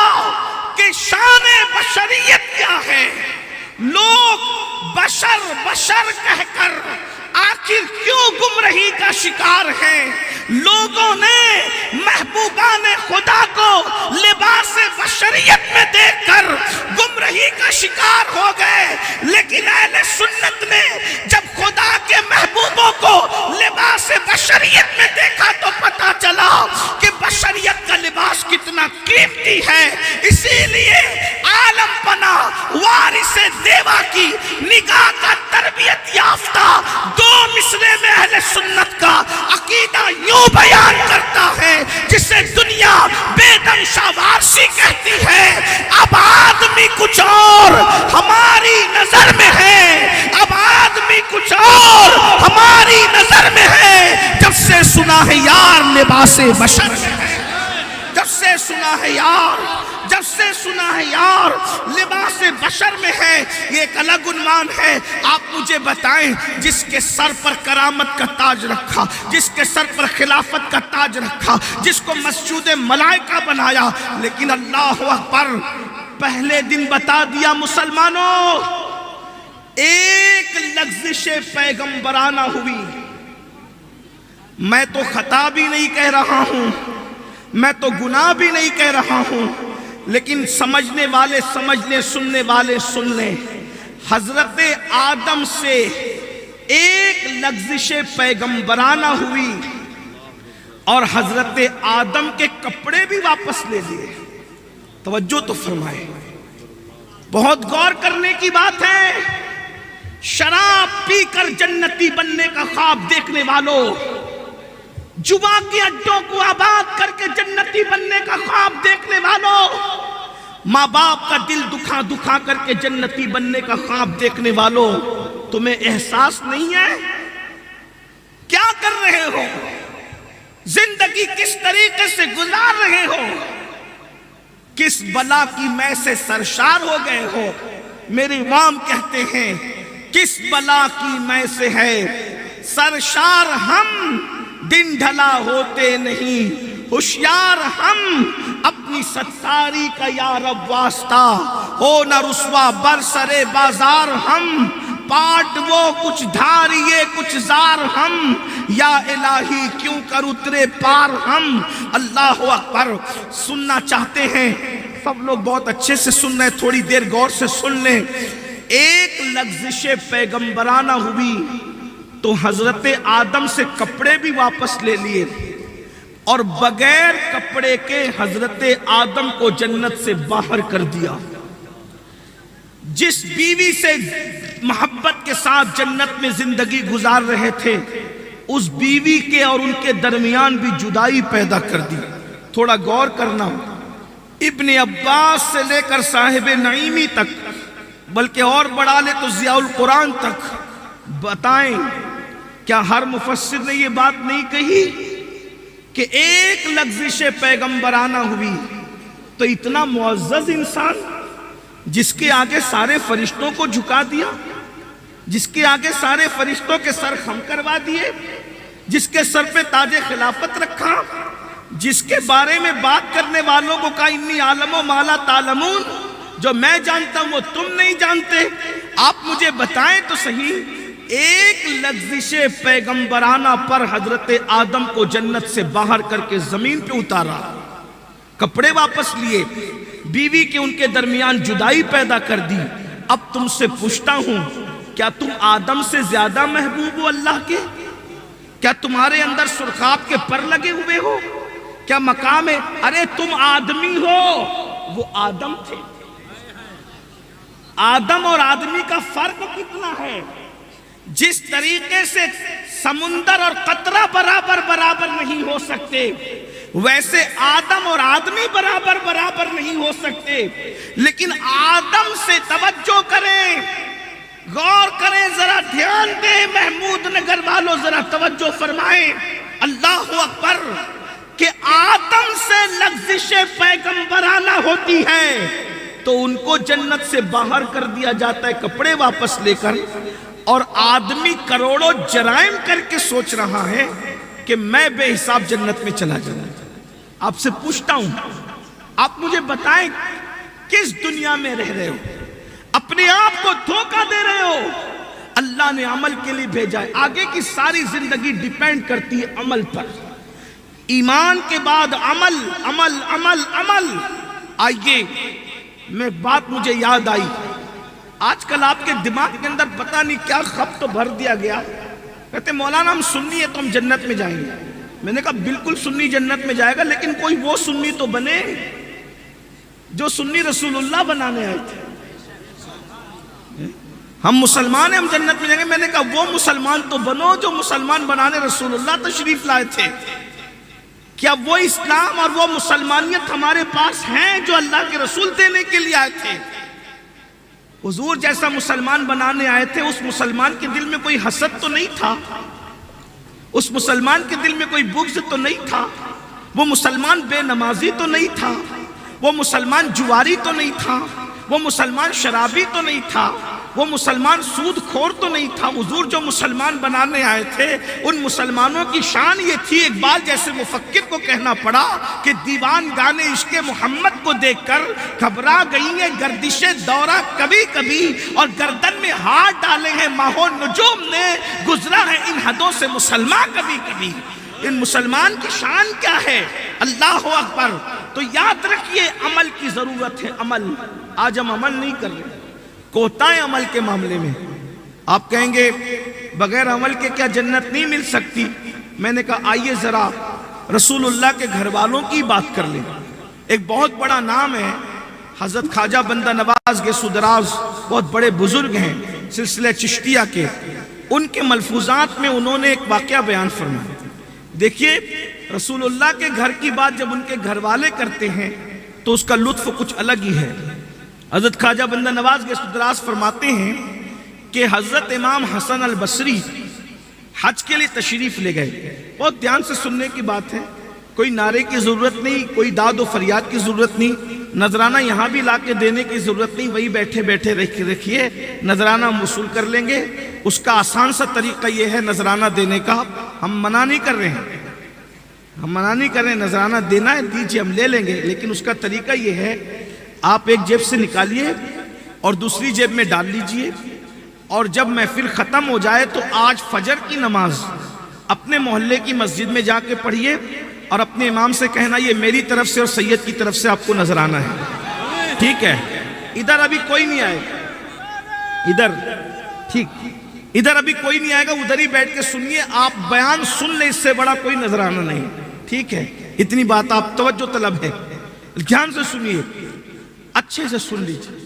کہ شان بشریت کیا ہے۔ لوگ بشر بشر کہہ کر آخر کیوں گمراہی کا شکار ہیں؟ لوگوں نے محبوبان خدا کو لباس بشریت میں دیکھ کر گمراہی کا شکار ہو گئے، لیکن اہل سنت نے جب خدا کے محبوبوں کو لباس بشریت میں دیکھا تو پتہ چلا کہ بشریت کا لباس کتنا قیمتی ہے۔ اسی لیے عالم پنا وارث دیوا کی نگاہ کا تربیت یافتہ دو مصرے میں اہل سنت کا عقیدہ یوں بیان کرتا ہے جسے دنیا بے دم شاوارسی کہتی ہے۔ اب آدمی کچھ اور ہماری نظر میں ہے، اب آدمی کچھ اور ہماری نظر میں ہے۔ جب سے سنا ہے یار لباس بشر ہے، جب سے سنا ہے یار، جب سے سنا ہے یار لباس بشر میں ہے، یہ ایک الگ عنوان ہے۔ آپ مجھے بتائیں، جس کے سر پر کرامت کا تاج رکھا، جس کے سر پر خلافت کا تاج رکھا، جس کو مسجود ملائکہ بنایا، لیکن اللہ اکبر، پہلے دن بتا دیا مسلمانوں، ایک لغزش پیغمبرانہ ہوئی۔ میں تو خطا بھی نہیں کہہ رہا ہوں، میں تو گناہ بھی نہیں کہہ رہا ہوں، لیکن سمجھنے والے سمجھ لیں، سننے والے سن لیں۔ حضرت آدم سے ایک لغزش پیغمبرانہ ہوئی اور حضرت آدم کے کپڑے بھی واپس لے لیے۔ توجہ تو فرمائے، بہت غور کرنے کی بات ہے۔ شراب پی کر جنتی بننے کا خواب دیکھنے والوں، جوا کے اڈوں کو آباد کر کے جنتی بننے کا خواب دیکھنے والوں، ماں باپ کا دل دکھا دکھا کر کے جنتی بننے کا خواب دیکھنے والوں، تمہیں احساس نہیں ہے کیا کر رہے ہو؟ زندگی کس طریقے سے گزار رہے ہو؟ کس بلا کی میں سے سرشار ہو گئے ہو؟ میرے امام کہتے ہیں کس بلا کی میں سے ہے سرشار ہم، دن ڈھلا ہوتے نہیں ہوشیار ہم، اپنی ستاری کا یا رب واسطہ ہو نہ رسوا برسرے بازار ہم، پاٹ وہ کچھ دھاریے کچھ زار ہم، یا الہی کیوں کر اترے پار ہم۔ اللہ اکبر، سننا چاہتے ہیں سب لوگ بہت اچھے سے سن رہے ہیں، تھوڑی دیر غور سے سن لیں۔ ایک لغزش پیغمبرانہ ہوئی تو حضرت آدم سے کپڑے بھی واپس لے لیے اور بغیر کپڑے کے حضرت آدم کو جنت سے باہر کر دیا۔ جس بیوی سے محبت کے ساتھ جنت میں زندگی گزار رہے تھے، اس بیوی کے اور ان کے درمیان بھی جدائی پیدا کر دی۔ تھوڑا غور کرنا، ابن عباس سے لے کر صاحب نعیمی تک، بلکہ اور بڑھا لے تو ضیاء القرآن تک، بتائیں کیا ہر مفسر نے یہ بات نہیں کہی کہ ایک لغزش پیغمبرانہ ہوئی تو اتنا معزز انسان جس کے آگے سارے فرشتوں کو جھکا دیا، جس کے آگے سارے فرشتوں کے سر خم کروا دیے، جس کے سر پہ تاج خلافت رکھا، جس کے بارے میں بات کرنے والوں کو کہا انی عالم و مالا تعلمون، جو میں جانتا ہوں وہ تم نہیں جانتے۔ آپ مجھے بتائیں تو صحیح، ایک لغزش پیغمبرانہ پر حضرت آدم کو جنت سے باہر کر کے زمین پہ اتارا، کپڑے واپس لیے، بیوی کے ان کے درمیان جدائی پیدا کر دی۔ اب تم سے پوچھتا ہوں، کیا تم آدم سے زیادہ محبوب ہو اللہ کے؟ کیا تمہارے اندر سرخاب کے پر لگے ہوئے ہو؟ کیا مقام ہے؟ ارے تم آدمی ہو، وہ آدم تھے۔ آدم اور آدمی کا فرق کتنا ہے؟ جس طریقے سے سمندر اور قطرہ برابر نہیں ہو سکتے، ویسے آدم اور آدمی برابر نہیں ہو سکتے۔ لیکن آدم سے توجہ کریں، غور کریں، ذرا دھیان دیں، محمود نگر والوں ذرا توجہ فرمائیں، اللہ اکبر، کہ آدم سے لغزش پیغمبرانہ ہوتی ہے تو ان کو جنت سے باہر کر دیا جاتا ہے کپڑے واپس لے کر، اور آدمی کروڑوں جرائم کر کے سوچ رہا ہے کہ میں بے حساب جنت میں چلا جاؤں۔ آپ سے پوچھتا ہوں، آپ مجھے بتائیں کس دنیا میں رہ رہے ہو؟ اپنے آپ کو دھوکہ دے رہے ہو؟ اللہ نے عمل کے لیے بھیجا ہے، آگے کی ساری زندگی ڈیپینڈ کرتی ہے عمل پر۔ ایمان کے بعد عمل عمل عمل عمل۔ آئیے، میں بات مجھے یاد آئی، آج کل آپ کے دماغ کے اندر پتہ نہیں کیا خبط بھر دیا گیا، کہتے مولانا ہم سنی ہے تو ہم جنت میں جائیں گے۔ میں نے کہا بالکل سنی جنت میں جائے گا، لیکن کوئی وہ سنی تو بنے جو سنی رسول اللہ بنانے آئے تھے۔ ہم مسلمان ہیں، ہم جنت میں جائیں گے، میں نے کہا وہ مسلمان تو بنو جو مسلمان بنانے رسول اللہ تشریف لائے تھے۔ کیا وہ اسلام اور وہ مسلمانیت ہمارے پاس ہیں جو اللہ کے رسول دینے کے لیے آئے تھے؟ حضور جیسا مسلمان بنانے آئے تھے، اس مسلمان کے دل میں کوئی حسد تو نہیں تھا، اس مسلمان کے دل میں کوئی بغض تو نہیں تھا، وہ مسلمان بے نمازی تو نہیں تھا، وہ مسلمان جواری تو نہیں تھا، وہ مسلمان شرابی تو نہیں تھا، وہ مسلمان سود خور تو نہیں تھا۔ حضور جو مسلمان بنانے آئے تھے، ان مسلمانوں کی شان یہ تھی، اقبال جیسے مفکر کو کہنا پڑا کہ دیوان گانے عشق محمد کو دیکھ کر گھبرا گئی ہیں گردش دورہ کبھی کبھی، اور گردن میں ہاتھ ڈالے ہیں ماہ و نجوم نے، گزرا ہے ان حدوں سے مسلمان کبھی کبھی۔ ان مسلمان کی شان کیا ہے؟ اللہ اکبر۔ تو یاد رکھیے عمل کی ضرورت ہے، عمل۔ آج ہم عمل نہیں کر رہے، کوتاہی عمل کے معاملے میں۔ آپ کہیں گے بغیر عمل کے کیا جنت نہیں مل سکتی؟ میں نے کہا آئیے ذرا رسول اللہ کے گھر والوں کی بات کر لیں۔ ایک بہت بڑا نام ہے حضرت خواجہ بندہ نواز گیسو دراز، بہت بڑے بزرگ ہیں سلسلہ چشتیہ کے۔ ان کے ملفوظات میں انہوں نے ایک واقعہ بیان فرمایا۔ دیکھیے رسول اللہ کے گھر کی بات جب ان کے گھر والے کرتے ہیں تو اس کا لطف کچھ الگ ہی ہے۔ حضرت خواجہ بندہ نواز گیسو دراز فرماتے ہیں کہ حضرت امام حسن البصری حج کے لیے تشریف لے گئے۔ بہت دھیان سے سننے کی بات ہے، کوئی نعرے کی ضرورت نہیں، کوئی داد و فریاد کی ضرورت نہیں، نذرانہ یہاں بھی لا کے دینے کی ضرورت نہیں، وہی بیٹھے بیٹھے رکھیے، نذرانہ ہم وصول کر لیں گے۔ اس کا آسان سا طریقہ یہ ہے نذرانہ دینے کا، ہم منع نہیں کر رہے ہیں، ہم منع نہیں کر رہے ہیں، نذرانہ دینا ہے دیجئے، ہم لے لیں گے، لیکن اس کا طریقہ یہ ہے آپ ایک جیب سے نکالیے اور دوسری جیب میں ڈال لیجئے، اور جب محفل ختم ہو جائے تو آج فجر کی نماز اپنے محلے کی مسجد میں جا کے پڑھیے، اور اپنے امام سے کہنا یہ میری طرف سے اور سید کی طرف سے آپ کو نذرانہ ہے، ٹھیک ہے؟ ادھر ابھی کوئی نہیں آئے گا، ادھر ٹھیک، ادھر ابھی کوئی نہیں آئے گا، ادھر ہی بیٹھ کے سنیے، آپ بیان سن لیں، اس سے بڑا کوئی نظرانہ نہیں، ٹھیک ہے؟ اتنی بات آپ توجہ طلب ہے، دھیان سے سنیے، اچھے سے سن لیجیے۔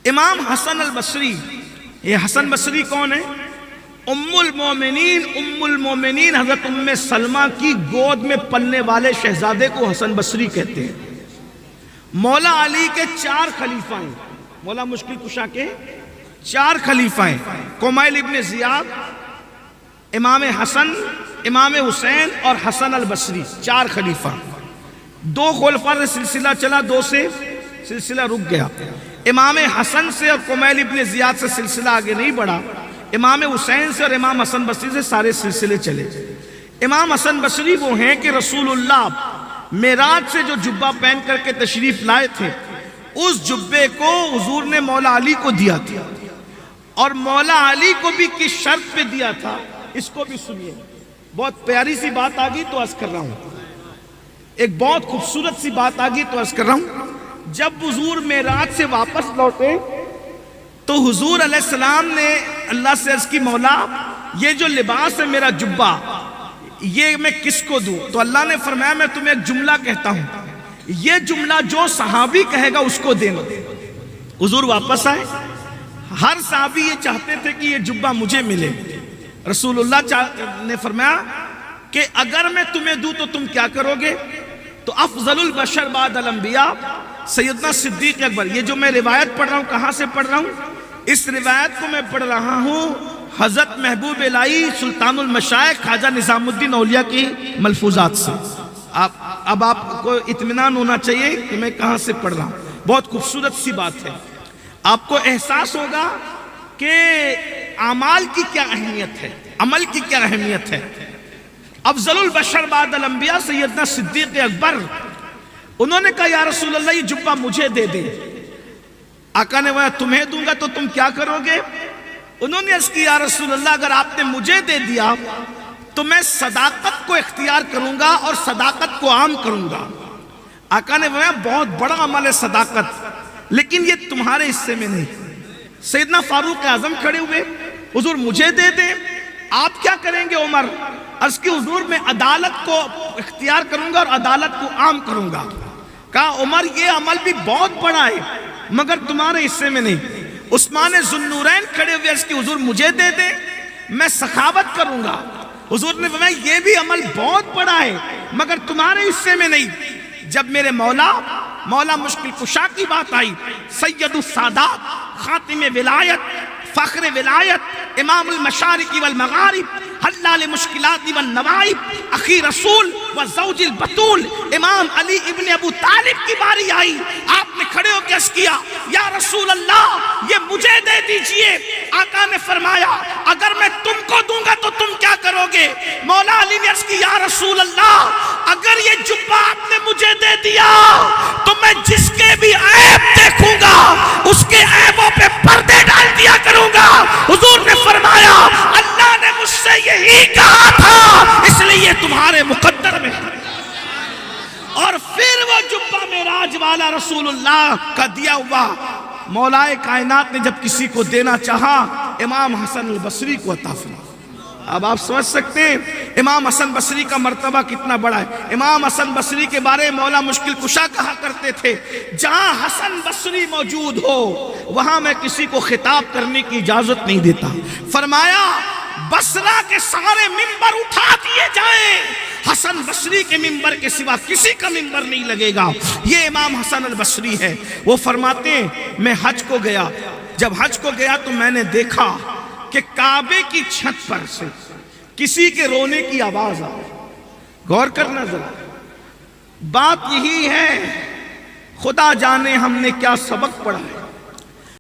امام حسن البصری، یہ حسن بصری کون ہے؟ ام المومنین حضرت ام سلمہ کی گود میں پلنے والے شہزادے کو حسن بصری کہتے ہیں۔ مولا علی کے 4 خلیفہ ہیں، مولا مشکل کشا کے 4 خلیفہ ہیں، کمیل ابن زیاد، امام حسن، امام حسین اور حسن البصری، 4 خلیفہ۔ 2 خلفاء سے سلسلہ چلا، 2 سے سلسلہ رک گیا۔ امام حسن سے اور کمیل ابن زیاد سے سلسلہ آگے نہیں بڑھا، امام حسین سے اور امام حسن بصری سے سارے سلسلے چلے۔ امام حسن بصری وہ ہیں کہ رسول اللہ معراج سے جو جبہ پہن کر کے تشریف لائے تھے، اس جبے کو حضور نے مولا علی کو دیا تھا، اور مولا علی کو بھی کس شرط پہ دیا تھا، اس کو بھی سنیے۔ بہت پیاری سی بات آگئی تو عرض کر رہا ہوں، ایک بہت خوبصورت سی بات آگئی تو عرض کر رہا ہوں۔ جب حضور معراج سے واپس لوٹے تو حضور علیہ السلام نے اللہ سے عرض کی، مولا یہ جو لباس ہے میرا جبہ، یہ میں کس کو دوں؟ تو اللہ نے فرمایا میں تمہیں ایک جملہ کہتا ہوں، یہ جملہ جو صحابی کہے گا اس کو دینا۔ حضور واپس آئے، ہر صحابی یہ چاہتے تھے کہ یہ جبہ مجھے ملے۔ رسول اللہ نے فرمایا کہ اگر میں تمہیں دوں تو تم کیا کرو گے؟ تو افضل البشر بعد الانبیاء سیدنا صدیق اکبر، یہ جو میں روایت پڑھ رہا ہوں کہاں سے پڑھ رہا ہوں؟ اس روایت کو میں پڑھ رہا ہوں حضرت محبوب الہی سلطان المشائخ خواجہ نظام الدین اولیاء کی ملفوظات سے۔ اب آپ کو اطمینان ہونا چاہیے کہ میں کہاں سے پڑھ رہا ہوں، بہت خوبصورت سی بات ہے۔ آپ کو احساس ہوگا کہ اعمال کی کیا اہمیت ہے، عمل کی کیا اہمیت ہے۔ افضل البشر بعد الانبیاء سیدنا صدیق اکبر، انہوں نے کہا یا رسول اللہ یہ جبہ مجھے دے دے۔ آقا نے کہا تمہیں دوں گا تو تم کیا کرو گے؟ انہوں نے عرض کی یا رسول اللہ اگر آپ نے مجھے دے دیا تو میں صداقت کو اختیار کروں گا اور صداقت کو عام کروں گا۔ آقا نے کہا بہت بڑا عمل ہے صداقت، لیکن یہ تمہارے حصے میں نہیں۔ سیدنا فاروق اعظم کھڑے ہوئے، حضور مجھے دے دیں، آپ کیا کریں گے عمر؟ عرض کی حضور میں عدالت کو اختیار کروں گا اور عدالت کو عام کروں گا۔ کہا عمر یہ عمل بھی بہت بڑا ہے مگر تمہارے حصے میں نہیں۔ عثمان ذوالنورین کھڑے ہوئے، عرض کی حضور مجھے دے دیں، میں سخاوت کروں گا۔ حضور نے فرمایا یہ بھی عمل بہت بڑا ہے مگر تمہارے حصے میں نہیں۔ جب میرے مولا مشکل کشا کی بات آئی، سید السادات، خاتم ولایت، فخر ولایت، امام المشارق والمغارب، حلال مشکلات والنوائب، اخی رسول و زوج البتول، امام علی ابن ابو طالب کی باری آئی، آپ نے کھڑے ہو کے عرض کیا یا رسول اللہ یہ مجھے دے دیجئے۔ آقا نے فرمایا اگر میں تم کو دوں گا تو تم کیا کرو گے؟ مولا علی نے عرض کی یا رسول اللہ اگر یہ جبہ آپ نے مجھے دے دیا تو میں جس کے بھی عیب دیکھوں گا اس کے عیبوں پہ پردے ڈال دیا کروں گا۔ حضور نے فرمایا اللہ نے مجھ سے یہی کہا تھا اس لیے تمہارے مقدر میں۔ اور پھر وہ جبہ معراج والا رسول اللہ کا دیا ہوا مولا کائنات نے جب کسی کو دینا چاہا امام حسن البصری کو عطا فرمایا۔ اب آپ سمجھ سکتے ہیں امام حسن بصری کا مرتبہ کتنا بڑا ہے۔ امام حسن بصری کے بارے مولا مشکل کشا کہا کرتے تھے جہاں حسن بصری موجود ہو وہاں میں کسی کو خطاب کرنے کی اجازت نہیں دیتا۔ فرمایا بصرہ کے سارے ممبر اٹھا دیے جائیں، حسن بصری کے ممبر کے سوا کسی کا ممبر نہیں لگے گا۔ یہ امام حسن البصری ہے۔ وہ فرماتے ہیں میں حج کو گیا، جب حج کو گیا تو میں نے دیکھا کہ کعبے کی چھت پر سے کسی کے رونے کی آواز آ رہی۔ غور کرنا ذرا، بات یہی ہے، خدا جانے ہم نے کیا سبق پڑھا ہے۔